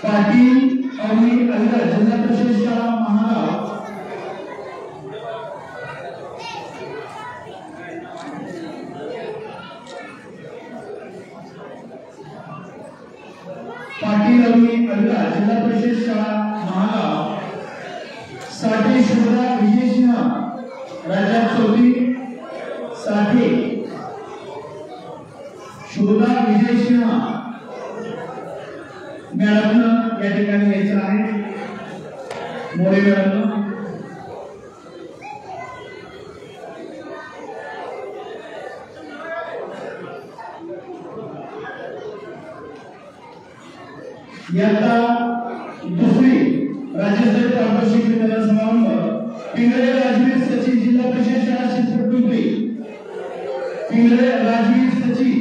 पाटील अवनी अविराज जिल्हा परिषद शाळा महागाव पाटील अवनी अविराज जिल्हा परिषद शाळा महागाव साठे शुभदा विजयसिंह राज्यात चौथी साठे शुभदा विजयसिंह मॅडम या ठिकाणी यायचं आहे मोरे मॅडम इयत्ता दुसरी राज्यस्तरीय प्रादेशिक वितरण समारंभ पिंगळे राजवीर सचिव जिल्हा परिषद शाळा शिरपूर पिंपरी पिंगळे राजवीर सचिव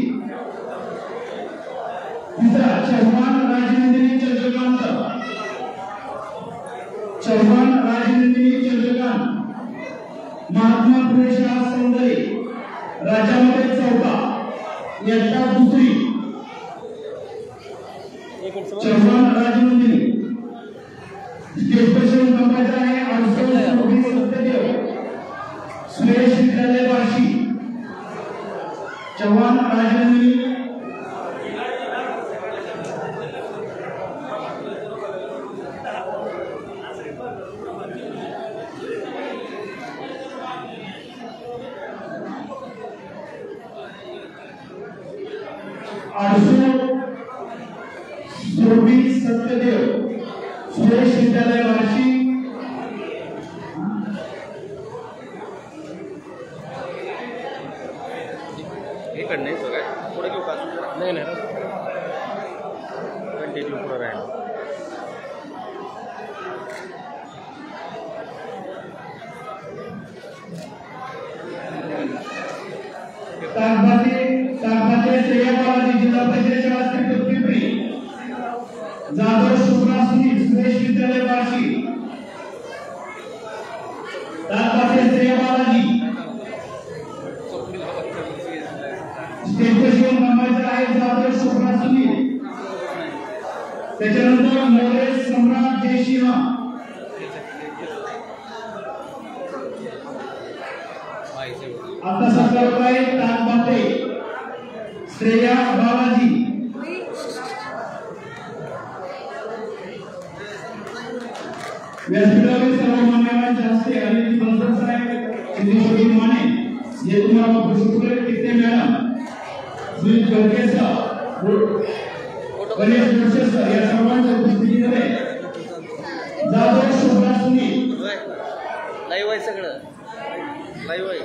तिसरा चव्हाण राजनंदिनी चंद्रकांत चव्हाण राजनंदिनी चंद्रकांत महात्मा फुले शाळा सौंदर्य राज्यामध्ये चौथा इयत्ता दुसरी चव्हाण राजनंदिनी स्टेज परिषद कंपायचा आहे अडसष्ट सत्यदेव सुरेश विद्यालय बार्शी चव्हाण राजनंदिनी आरसू सुरभी सत्यदेव सुरेश विद्यालय बार्शी इकडनं नाही काय पुढे घेऊ का नाही नाही कंटिन्यू पुढं राहील ताकबाते श्रेया बालाजी जिल्हा परिषद शाळा त्रिकुट पिंपरी जाधव शुभ्रा सुनील सुरेश विद्यालय बार्शी ताकबाते श्रेया बालाजी स्टेटवर येऊन नावाचं आहे जाधव शुभ्रा सुनील त्याच्यानंतर मोरे सम्राट जयसिंह आता सत्कार आहे ताकबाते श्रेया बालाजी व्यासपीठावरील सर्व मान्यवरांच्या हस्ते अनिल बनसोड साहेब सिद्धेश्वरी माने जे तुम्हाला पुष्पफुले टिकते madam Sunil Gadke sir Ganesh Joshi sir या सर्वांच्या उपस्थितीमध्ये जाधव शुभ्रा सुनील लाईव्ह आहे सगळं लाईव्ह आहे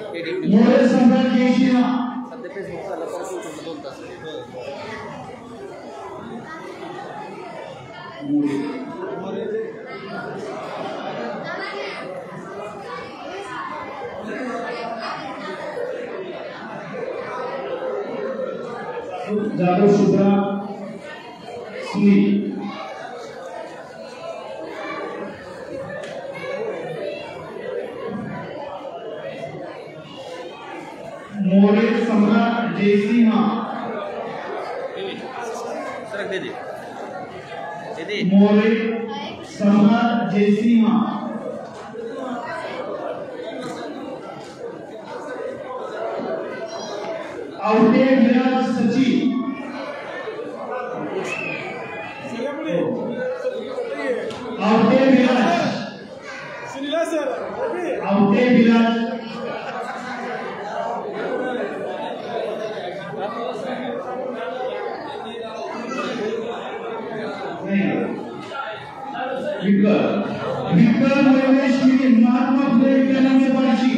मोरे सम्राट जयसिंह सध्या फेसबुक झालं परत यूट्यूबला 2 तास जाधव शुभ्रा सुनील मोरे सम्राट जयसिंह सरक दे दे मोरे सम्राट जयसिंह आवटे विराज सचिन आवटे विराज आवटे विराज विक्टर महेश मिलिंद महात्मा फुले विद्यालय बार्शी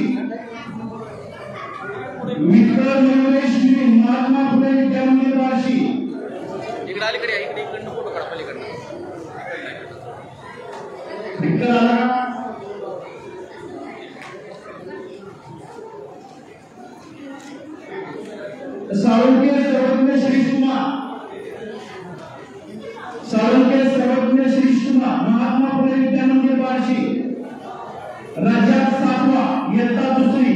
विक्टर महेश मिलिंद महात्मा फुले विद्यालय बार्शी इकडे अलीकडे इकडनं फोटो काढ पलीकडनं विक्टर आला साळुंके सर्वज्ञ श्रीकुमार साळुंके सर्वज्ञ श्रीकुमार महात्मा फुले विद्यालय बार्शी राज्यात 7वा इयत्ता 2री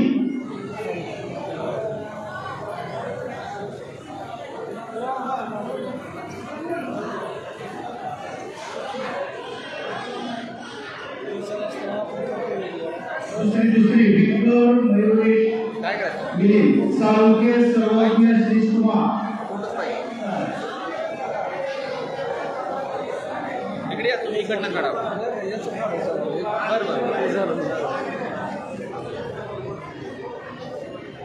दुसरी विक्टर मयूरेश काय करायचं मिलिंद साळुंके सर्वज्ञ श्रीकुमार फोटोच पाहिजे इकडे या तुम्ही इकडनं काढा बरं झालं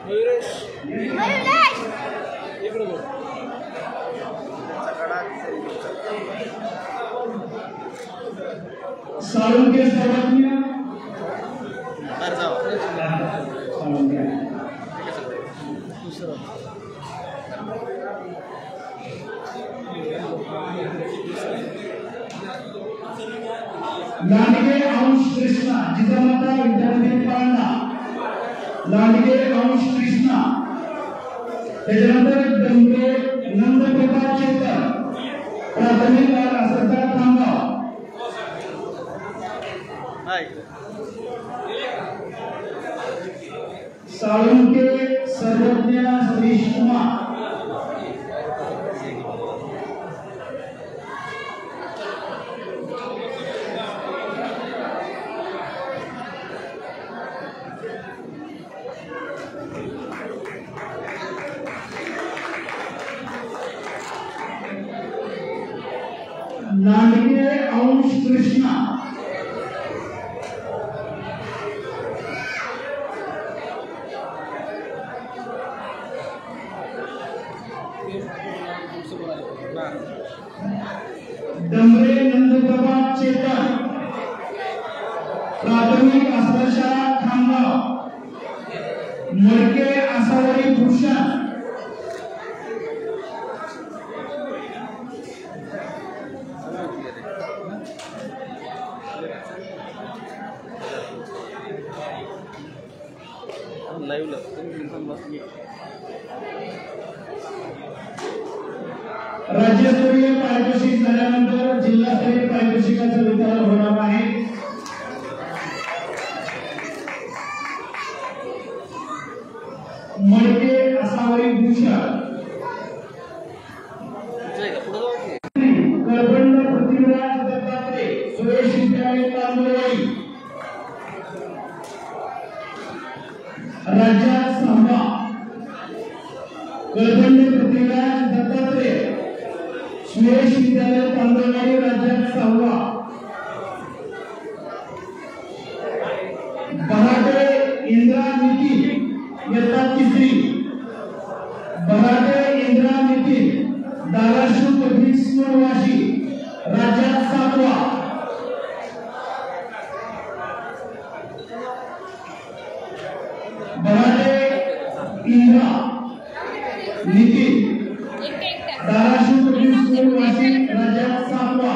मयुरेश इकडे बघ साळुंके सर्वज्ञ बरं जाऊ साळुंके लांडगे अंश कृष्णा जिजामाता विद्यापीठ पाळणा लांडगे अंश कृष्णा त्याच्यानंतर गंगे नंदप्रभा चेतन प्राथमिक असरचा थांबगाव साळुंके सर्वज्ञ सतीश कुमार लांडगे अंश कृष्णा डंबरे नंदप्रभा चेतन प्राथमिक आश्रमशाळा खामगाव मडके आसावरी भूषण राज्यस्तरीय पारितोषिक झाल्यानंतर जिल्हास्तरीय पारितोषिकाचं वितरण होणार आहे. मडके आसावरी भूषण कळबंड पृथ्वीराज दत्तात्रय सुरेश विद्यालय तांदूळवाडी राज्यात 6वा. कळबंड पृथ्वीराज दत्तात्रय सुरेश विद्यालय तांदूळवाडी राज्यात 6वा. बराटे इंद्रा नितीन इयत्ता 3री. बराटे इंद्रा नितीन धाराशिव पब्लिक स्कूल वाशी राज्यात 7वा. बराटे इंद्रा नितीन धाराशिव पब्लिक स्कूल वाशी राज्यात 7वा.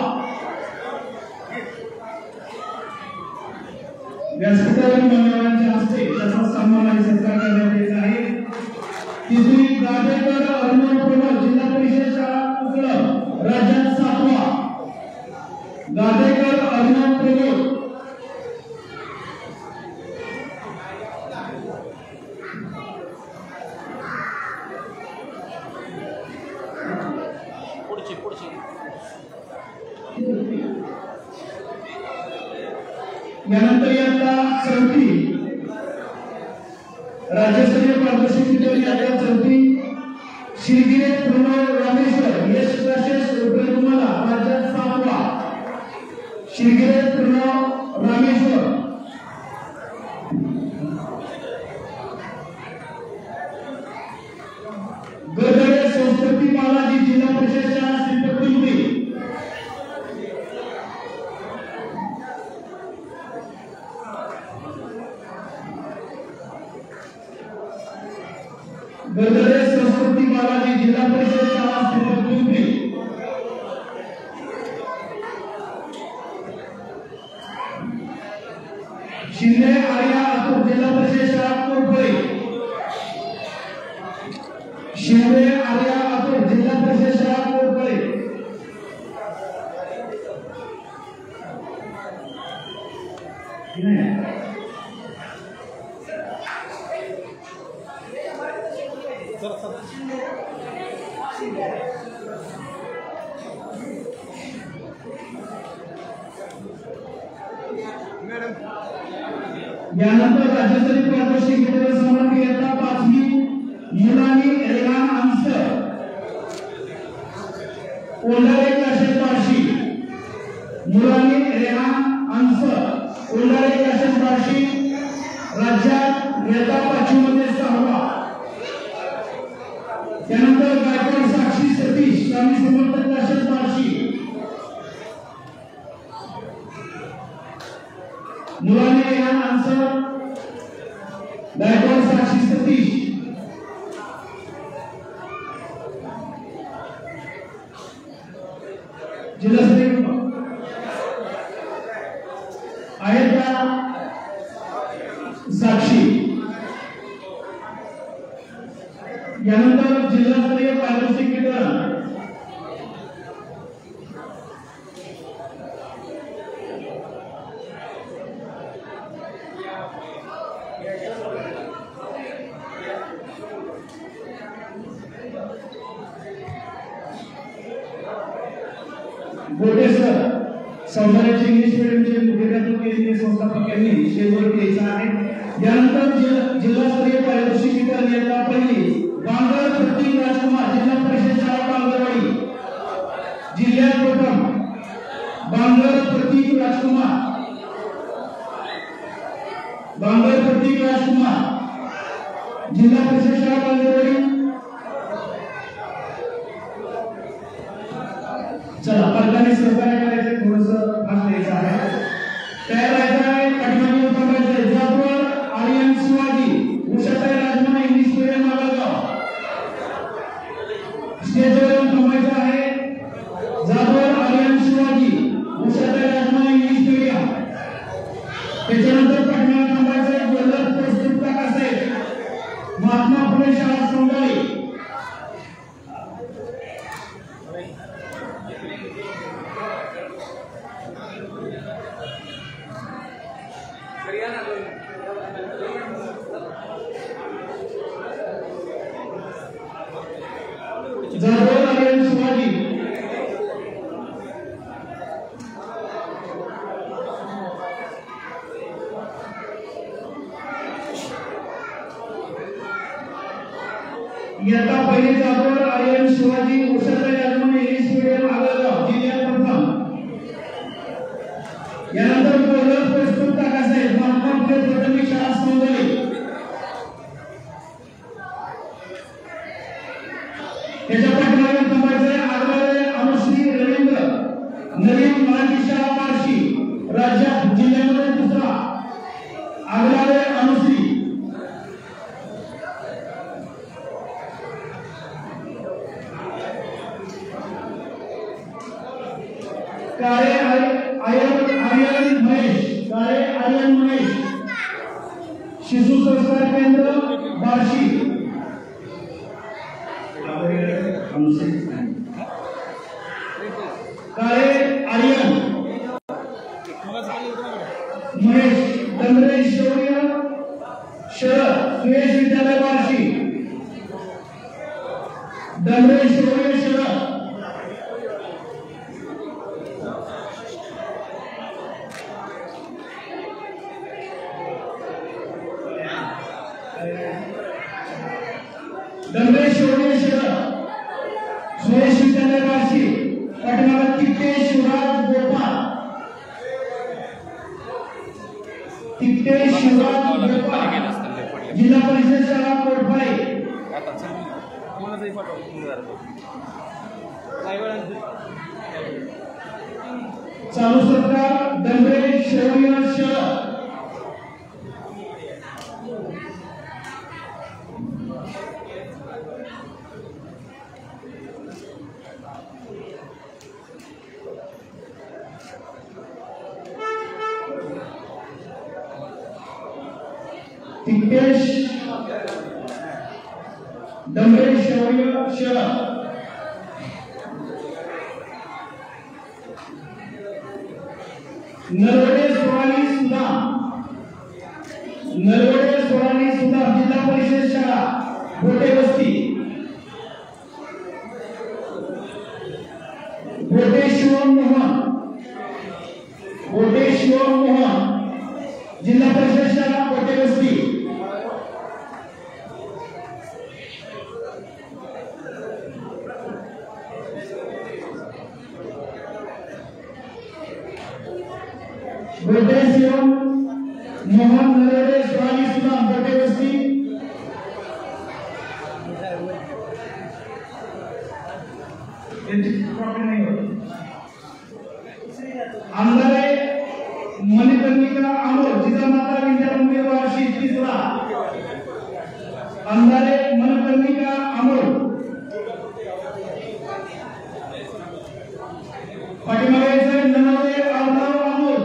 व्यासपीठावर मान्यवरांच्या हस्ते त्याचा सन्मान आणि सत्कार करण्यात येत आहे. 3री गाडेकर अर्णव प्रमोद जिल्हा परिषद शाळा कुकळम राज्यात 7वा. गाडेकर अर्णव प्रमोद यानंतर इयत्ता 4थी राज्यस्तरीय पारितोषिक वितरण इयत्ता 4थी शिरगिरे प्रणव रामेश्वर यश क्लासेस रुपये राज्यात 7वा. शिरगिरे प्रणव रामेश्वर गडगडे संस्कृती बालाजी जिल्हा परिषद शाळा श्रीपती. गडगडे संस्कृती बालाजी जिल्हा परिषद शाळा श्रीपती. शिंदे आर्या अतुल जिल्हा परिषद शाळा कोरफळे. शिंदे आर्या अतुल जिल्हा परिषद शाळा कोरफळे. यानंतर राज्यस्तरीय पारितोषिक वितरण समारंभ इयत्ता 5वी मुलानी रेहान अन्सर ओंडाळे क्लासेस बार्शी. मुलानी रेहान अन्सर ओंडाळे क्लासेस बार्शी राज्यात इयत्ता 5वी मध्ये 6वा. त्यानंतर गायकवाड साक्षी सतीश स्वामी समर्थ क्लासेस बार्शी. मुलानी रेहान अन्सर गायकवाड साक्षी सतीश जिल्हास्तरीय आहेत का साक्षी. यानंतर जिल्हास्तरीय पारितोषिक वितरण गोटे सर सौंदर्याचे इंग्लिश मीडियमचे मुख्याध्यापक केंद्रीय संस्थापक यांनी शेजवळ द्यायचा आहे. यानंतर जिल्हास्तरीय पारितोषिक वितरण इयत्ता 1ली बांगर प्रतीक राजकुमार जिल्हा परिषद शाळा बांगरवाडी जिल्ह्यात प्रथम. बांगर प्रतीक राजकुमार जिल्हा परिषद शाळा बांगरवाडी चला पालकांनी सहकार्य करायचं, थोडंसं फास्ट द्यायचं आहे. तयार राहायचं आहे, पाठीमागे थांबायचं. Jadhavar Aryan Shivaji, Ushatai Rajmane English medium Malgaon. स्टेजवर थांबायचं आहे. Jadhavar Aryan Shivaji, Ushatai Rajmane English medium. त्याच्यानंतर पाठीमागे थांबायचं आहे. वल्लभ प्रस्तुत काकासाहेब, महात्मा फुले शाळा सोंडाळी. जाधव आर्यन शिवाजी. इयत्ता पहिली जाधव आर्यन शिवाजी, उषाताई राजमाने इंग्लिश मीडियम आगरगाव, जिल्ह्यात प्रथम. यानंतर वल्लभ प्रस्तुत काकासाहेब, महात्मा फुले प्राथमिक शाळा सोंडाळी. त्याच्या पाठीमागे थांबायचे. आगलावे अनुश्री रवींद्र, नवीन मराठी शाळा बार्शी, राज्यात जिल्ह्यामध्ये दुसरा. आगलावे अनुश्री. काळे आर्यन महेश, काळे आर्यन महेश, शिशु संस्कार केंद्र बार्शी. काळे आर्यन महेश, डंबरे शौर्य शरद, सुयश विद्यालय बार्शी. डंबरे शौर्य शरद. डंबरे शौर्य शरद, सुयश विद्यालय बार्शी. पाठीमागे तिकटे शिवराज गोपाळ, तिकटे शिवराज गोपाळ, जिल्हा परिषद शाळा कोटफाळे. चालू सत्र डंबरे शौर्य शरद. तिकटेश डंबरे शौर्य शरद. नरवडे सोनाली सुधा, नरवडे सोनाली सुधा, जिल्हा परिषद शाळा गोटे वस्ती. गोटे शिवम मोहन, गोटे शिवम मोहन, जिल्हा परिषद शाळा गोटे वस्ती. गोटे शिवम मोहन, नरवडे सोनाली सुधा, गोटे वस्ती. आमदारे मणिकर्णिका अमोल, जिजामाता विद्या मंदिर बार्शी, तिसरा. आमदारे मणिकर्णिका अमोल. पाठीमागे ननवडे अवतार अमोल.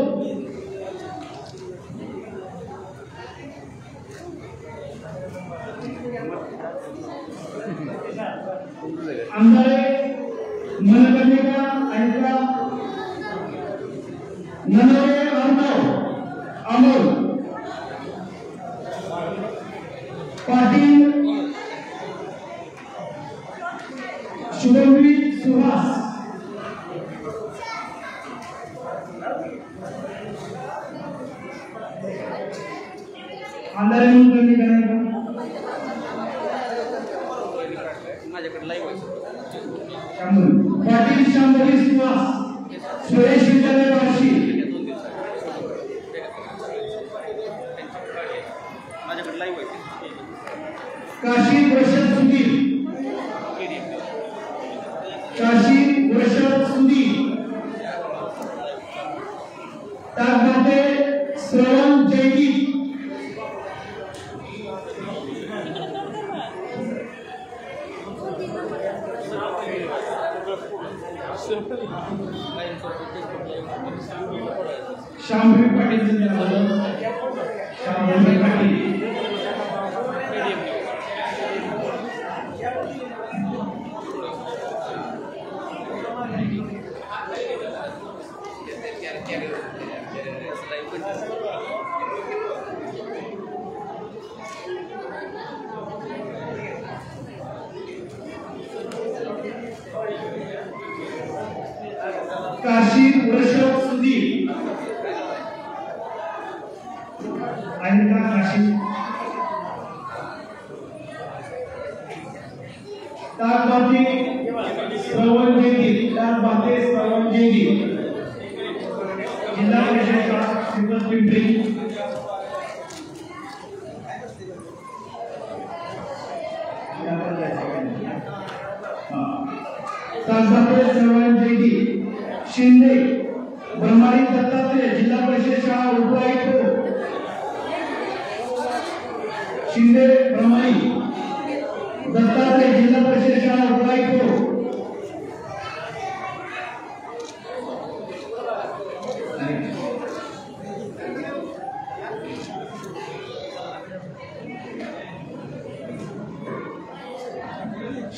आमदारे मनकर्णिका ऐकला. ननवडे अवतार अमोल. पाटील शुभमवी सुहास. आमदारे मनकर्णिका पाटील शांभवी सुहास, सुरेश विद्यालय बार्शी. काशी वर्षद सुधीर, काशी वर्षद सुधीर. ताकमाते श्रवण जैकी शामराव पाटील शामराव पाटील काशी वृषभ सुधीर आणि का काशी ताकबाती श्रवण जैदी ताकबाते श्रवण जैदी जिल्हा परिषद शाळा पिंपरी ताकबाते श्रवण जैदी शिंदे ब्रह्मारी दत्तात्रय जिल्हा परिषद शाळा उपायुक्त शिंदे ब्रह्मारी दत्तात्रय जिल्हा परिषद शाळा उपायुक्त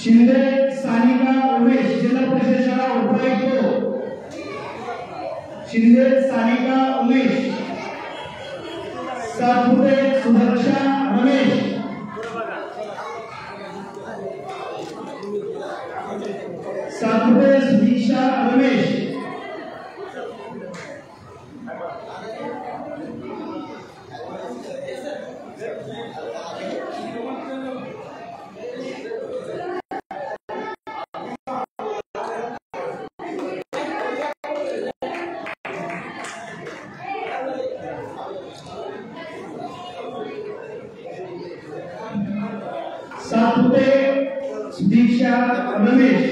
शिंदे सानिका उमेश जिल्हा परिषद शाळा उपायुक्त शिंदे सानिका उमेश सातपुते सुदर्शन रमेश सातपुते सुदीक्षा रमेश सातपुते सुदीक्षा रमेश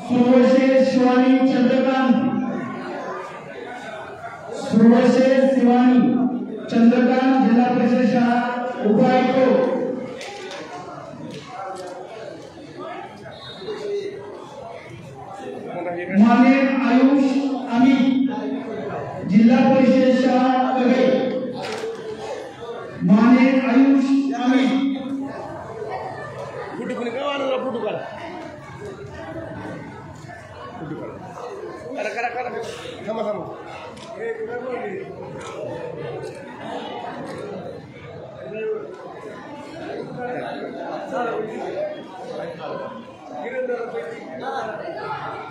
सुरवशे शिवानी चंद्रकांत सुरवशे शिवानी चंद्रकांत जिल्हा परिषद शाळा उपायुक्त माने आयुष अमित जिल्हा परिषद शाळा कगे माने आयुष अमित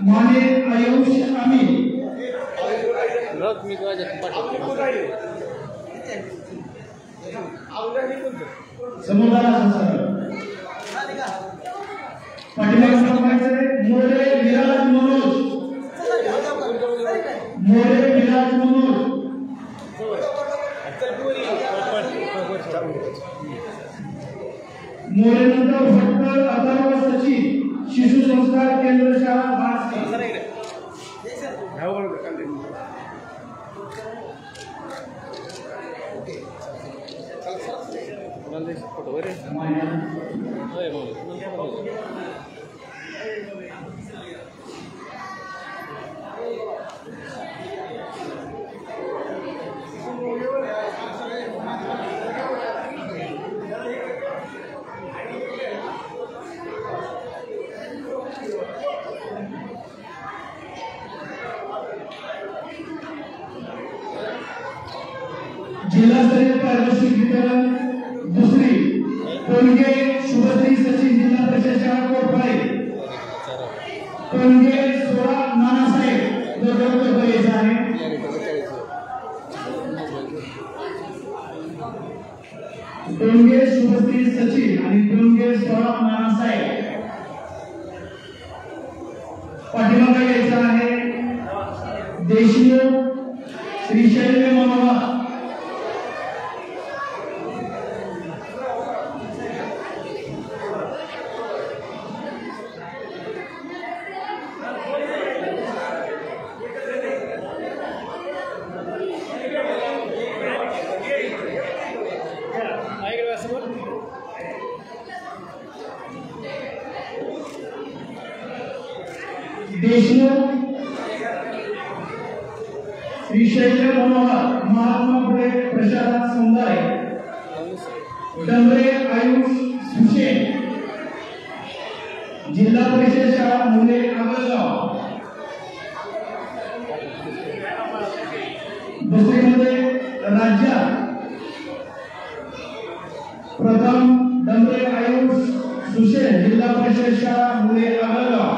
माने आयुष अमित समुदाय मोरे विराज मनोज मोरे विराज मनोज मोरे नंतर भटकर अथर्व सचिन शिशु संस्कार केंद्र शाळा बार्शी जिल्हास्तरीय पारितोषिक वितरण दुसरी टोनगे शुभश्री सचिन जिल्हा परिषद शाळा कोरफळे टोनगे 16 नानासाहेब दोघं बरेच आहे टोनगे शुभश्री सचिन आणि टोनगे 16 नानासाहेब पाठीमागे यायचं आहे देशमुख श्रीशैल्य मनोहर देशमुख श्री शैलेश मनोहर महात्मा फुले प्रशासक समुदाय डंबरे आयुष सुशेन जिल्हा परिषद शाळा मुले आगळगाव दुसरीमध्ये राज्यात प्रथम डंबरे आयुष सुशेन जिल्हा परिषद शाळा मुले आगळगाव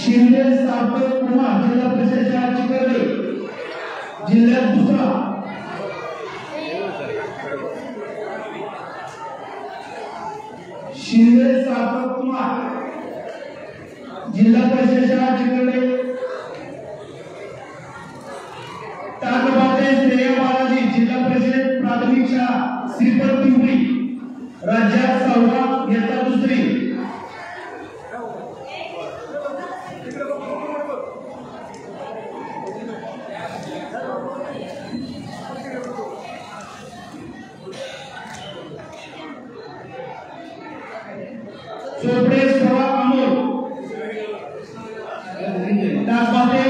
शिंदे सार्थक कुमार जिल्हा परिषद शाळा चिखली जिल्ह्यात दुसरा शिंदे सार्थक कुमार जिल्हा परिषद शाळा चिखली टाकबाटे श्रेया बालाजी जिल्हा परिषद प्राथमिक शाळा श्रीपत पिंपरी राज्यात 6वा इयत्ता 2री चोपडे सोळा अमोल टाकबाटे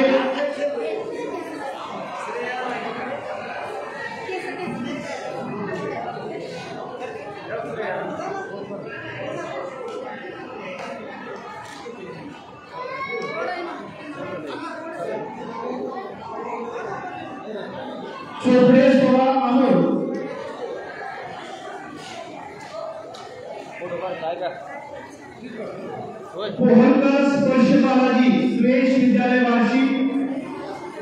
चोपडे सोळा अमोल पोहलकर स्पर्श बालाजी सुरेश विद्यालय बार्शी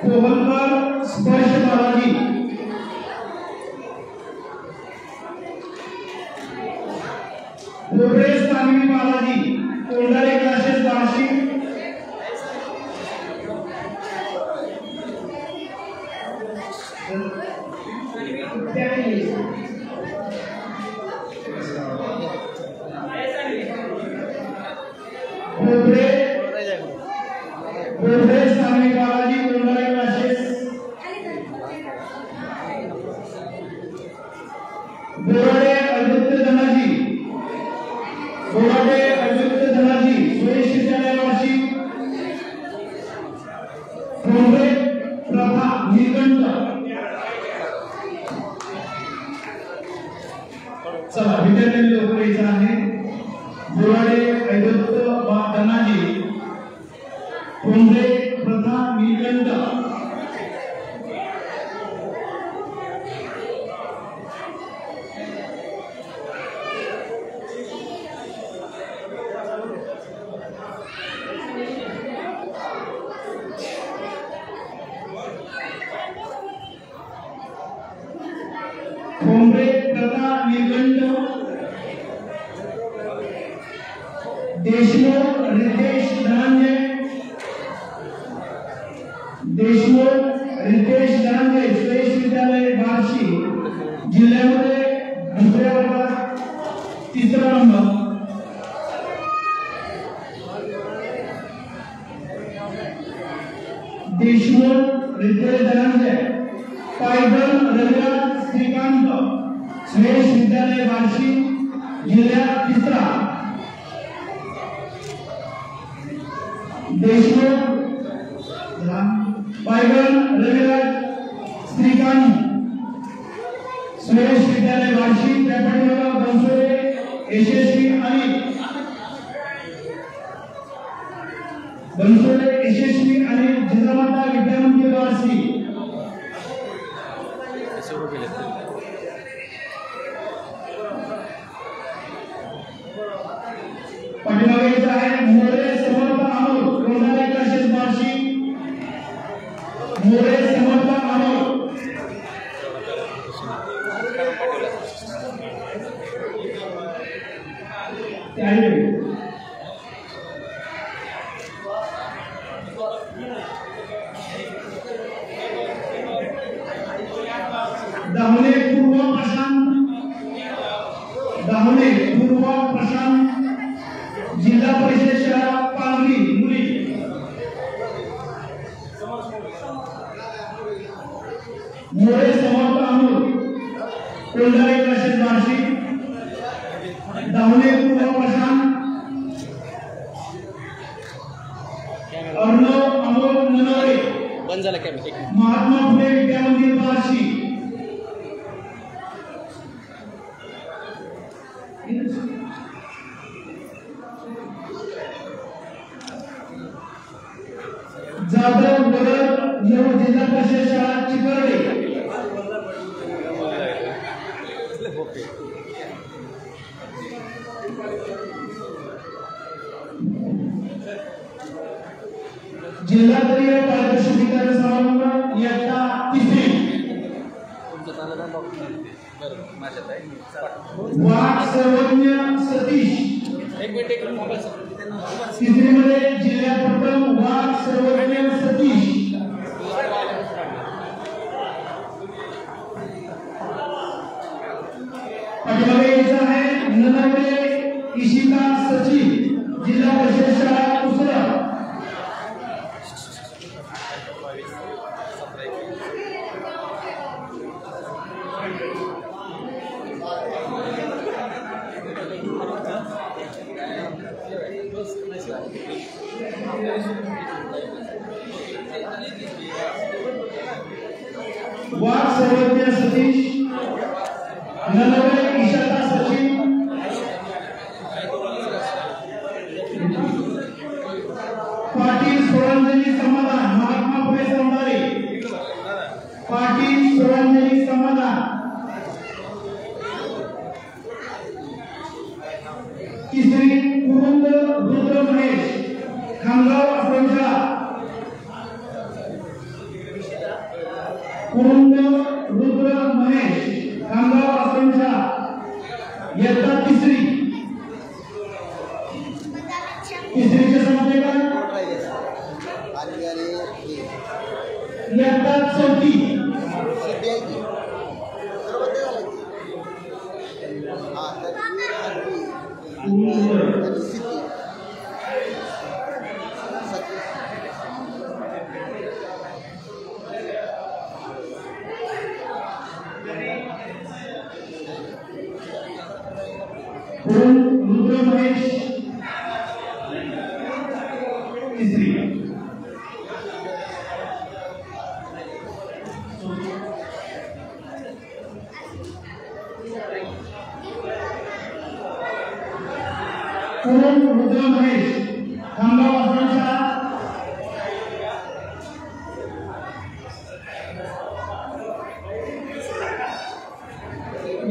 पोहलकर स्पर्श बालाजी पोपरे सानवी बालाजी कोंडारे क्लासेस बार्शी पोपरे सानवी बालाजी कोंडारे क्लासेस बोराडे अद्वैत धनाजी सुरेश विद्यालय बार्शी पोपरे प्रभा नीलकंठ चला विद्यार्थ्यांनी लवकर यायचं आहे बोराडे अद्वैत धनाजी पोंढरे प्रथा नीलकंठ पोंढरे प्रथा नीलकंठ देशमुख रितेश धनंजय सुरेश विद्यालय बार्शी जिल्ह्यामध्ये दुसऱ्या वर्गात 3रा नंबर देशमुख रितेश धनंजय पायदल रविराज श्रीकांत सुरेश विद्यालय बार्शी जिल्ह्यात 3रा देशमुख पायगल रविराज श्रीकांत सुरेश विद्यालय बार्शी त्यापाठीमागे बनसोडे यशस्वी आणि जिजामाता विद्यामंदिर बार्शी पाठीमागे आहे मोरे समर्थ अमोल कोंडारे क्लासेस बार्शी मोरे समर्थ अमोल दामले पूर्व प्रशांत जिल्हा परिषद शाळा पालवी मुली मोरे समर्थ अमोल कोल्हारी क्लासेस बार्शी दावणे पूर्व प्रशांत अर्णव अमोल ननवरे बंद झाला कॅमेरा महात्मा फुले विद्या मंदिर बार्शी जाधव वरद जिल्हा परिषद शाळा चिखर्डे जिल्हास्तरीय पारितोषिक वितरण समारंभ इयत्ता 3री वाघ सर्वज्ञ सतीश एक मिनिट मोबाईल 3री मध्ये जिल्ह्यात प्रथम वाघ सर्वज्ञ सतीश पाठीमागे यायचं आहे ननवरे इशिका सचिन जिल्हा परिषद शाळा उसरा वाघ सर्वज्ञ सतीश ननवरे इशिका सचिन पाटील सोळंजली समाधान महात्मा फुले सौंदारे पाटील सोळंजली समाधान 3री कुरुंद रुद्र महेश खामगाव अफरोजा कुरुंद रुद्र महेश खामगाव अफरोजा इयत्ता 3री 3रीचे संपले का इयत्ता 4थी रुद्र महेश 3री रुद्र महेश खामगाव अफरोजा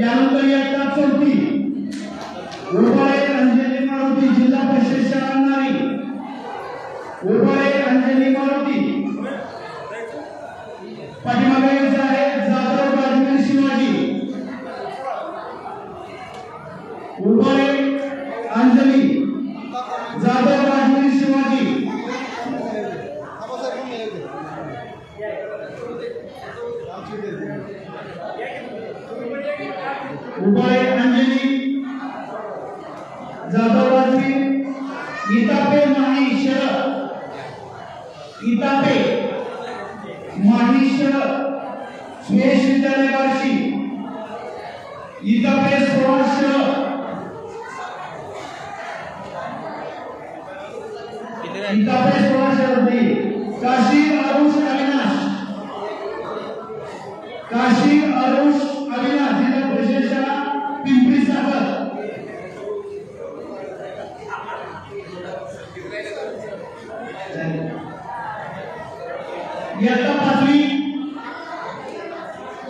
यानंतर इयत्ता 4थी उबाळे अंजली मारुती जिल्हा परिषद शाळा नारी उबाळे अंजली मारुती पाठीमागे यायचं आहे जाधव राजवीर शिवाजी उबाळे अंजली जाधव राजवीर शिवाजी उबाळे अंजली जाधव राजवीर इतापे माही शरद इतापे माही शरद सुयश विद्यालय बार्शी इतापे सुभाष शरद इतापे सुभाष शरद काशी अरुष अविनाश काशी अरुष अविनाश जिल्हा परिषद शाळा पिंपरी साखर इयत्ता 5वी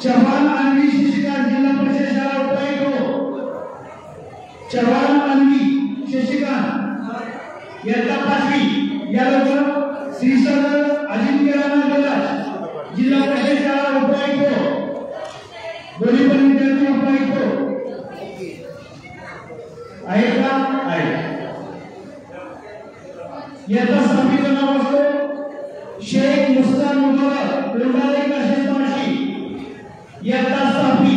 चव्हाण अन्वी शशिकांत जिल्हा परिषद शाळा उपायुक्त चव्हाण अन्वी शशिकांत इयत्ता 5वी यानंतर श्रीसर अजिंक्यराव गलास जिल्हा परिषद शाळा उपायुक्त दोन्ही पण विद्यार्थी उपायुक्त आहे का आहे इयत्ता 6वीचं नाव असतो शेख मुस्तान मुबारक कोल्हारी क्लासेस बार्शी इयत्ता 6वी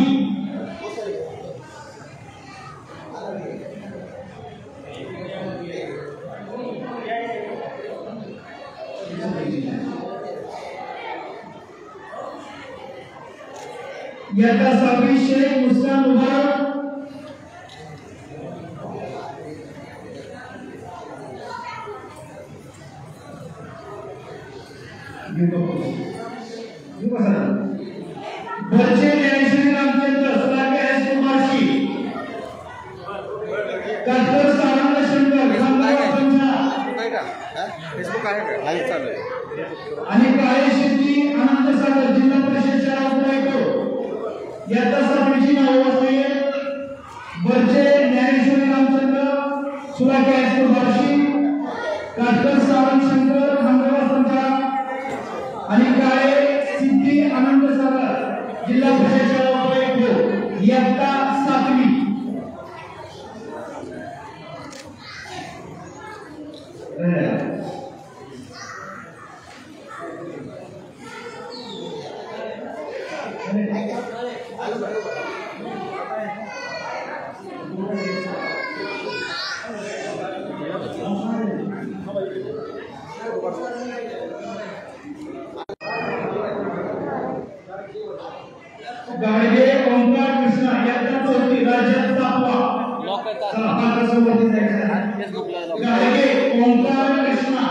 इयत्ता 6वी शेख मुस्कान मुबारक, बच्चे ज्ञानेश्वरी रामचंद्र सुलाके हायस्कूल डॉक्टर सानंद शंकर फेसबुक आहे का लाईव्ह चालू आहे आणि काळे शेट्टी आनंद सागर जिल्हा परिषद शाळा उतरायचो इयत्ता 7वीची नाव वाचली. बच्चे ज्ञानेश्वरी रामचंद्र सुलाके हायस्कूल बार्शी, डॉक्टर सानंद शंकर खांडवा आणि काळे सिद्धी आनंद सागर जिल्हा परिषद शाळा उतरायचो इयत्ता 7वी. गाडगे ओंकार कृष्णा इयत्ता 4वी राज्यात 7वा. गाडगे ओंकार कृष्णा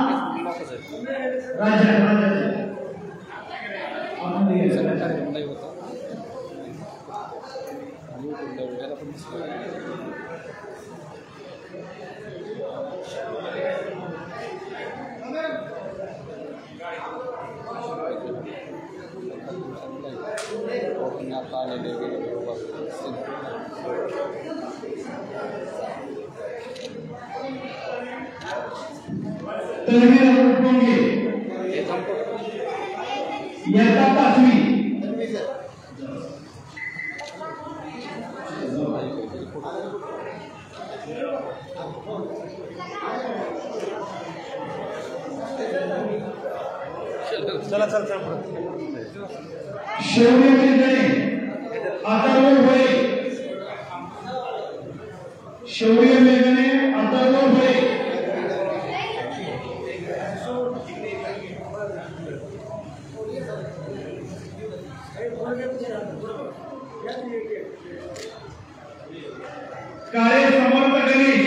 तन्वीर उपडोंगे इयत्ता 5वी. चला चल चल शौर्य मेघणे अथर्व भोळे, शौर्य मेघणे अथर्व भोळे. काळे समर्थ गणेश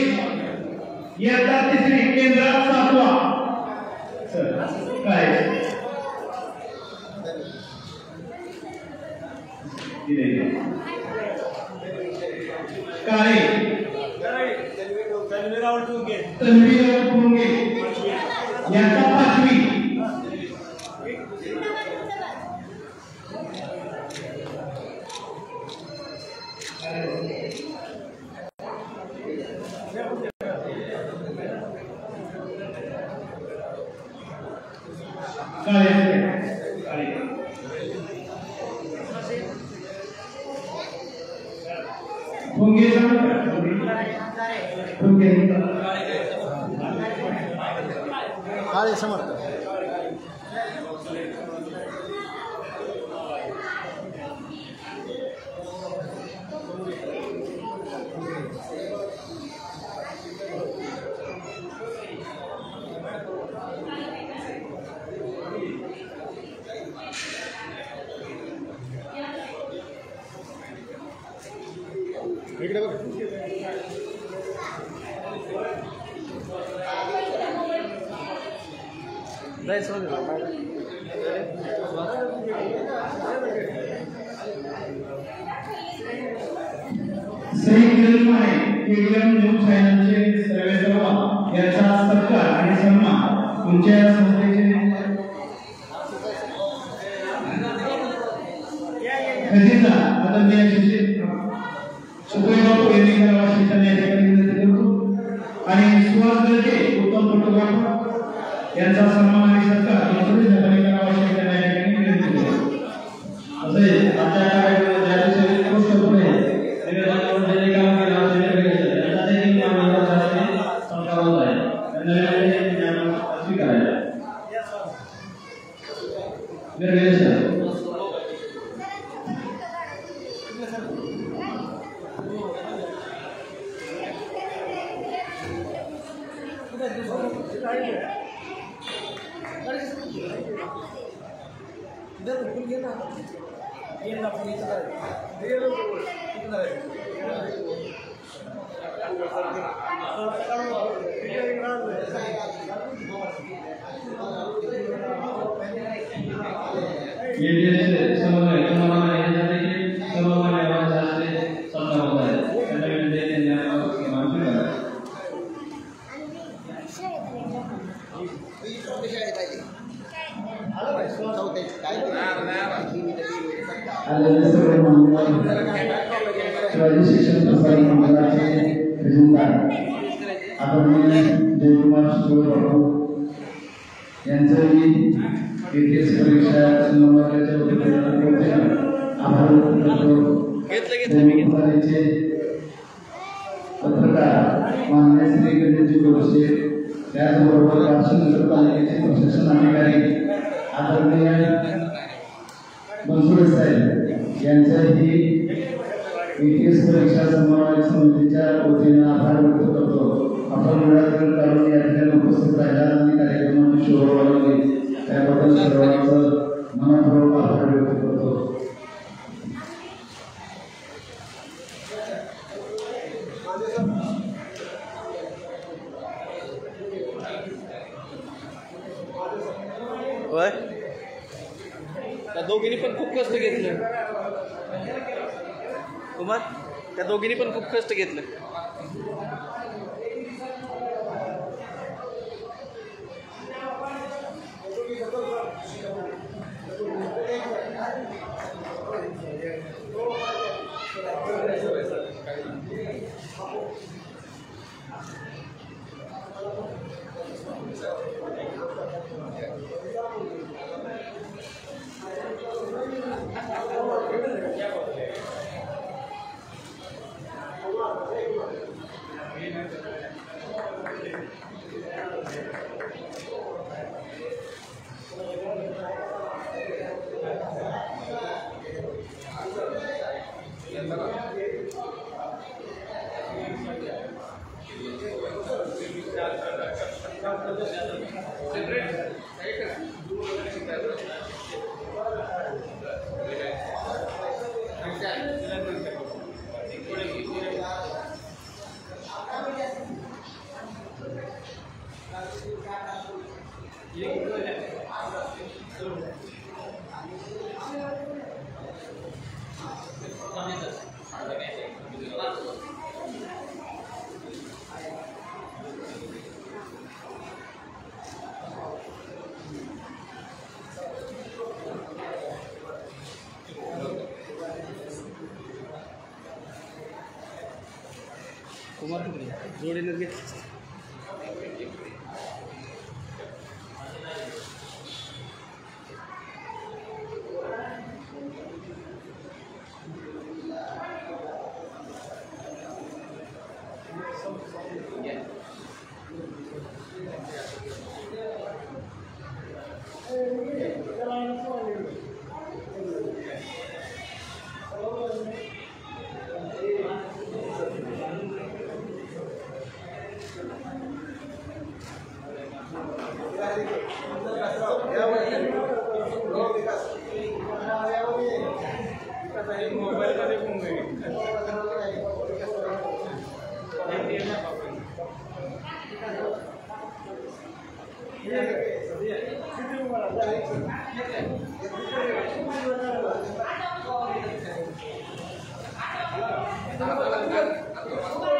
इयत्ता 3री केंद्रात 7वा. काळे काळे तन्वीर उपडोंगे इयत्ता 5वी. काळे समर्थ इकडे बघ. श्री किरण माने केडीएम न्यूज चॅनलचे सर्वेसर्वा याचा सत्कार आणि सन्मान तुमच्या संस्थेचे खजिना आदरणीय शिक्षक सुखदेव यांनी करावा शिक्षण या ठिकाणी विनंती करतो आणि सुहास गलके उत्तम फोटोग्राफर यांचा सन्मान आणि सत्कार यांच्याकडे करावा शिक्षण या ठिकाणी विनंती करतो. असे आजच्या कार्यक्रमात ज्या गोष्ट पुढे शिवाजी शिक्षण प्रसारण मंडळाचे खजिनदार आदरणीय जयकुमार शिवबाबू यांचंही ATS परीक्षा संगमनेरच्या वतीने आभार व्यक्त करतो. पत्रकार माननीय श्री गणेशजी गोरसे, त्याचबरोबर वाशी नगरपालिकेचे प्रशासन अधिकारी आदरणीय बनसोडे साहेब यांचाही ATS परीक्षा समन्वय समितीच्या वतीने आभार व्यक्त करतो. आपण वेळात काढून या ठिकाणी उपस्थित राहिला आणि कार्यक्रमाची शोभा वाढवली त्याबद्दल सर्वांचं मनपूर्वक आभार व्यक्त करतो. होय त्या दोघींनी पण खूप कष्ट घेतले कुमार, त्या दोघींनी पण खूप कष्ट घेतले. कुमार जोडीने घे. Gracias.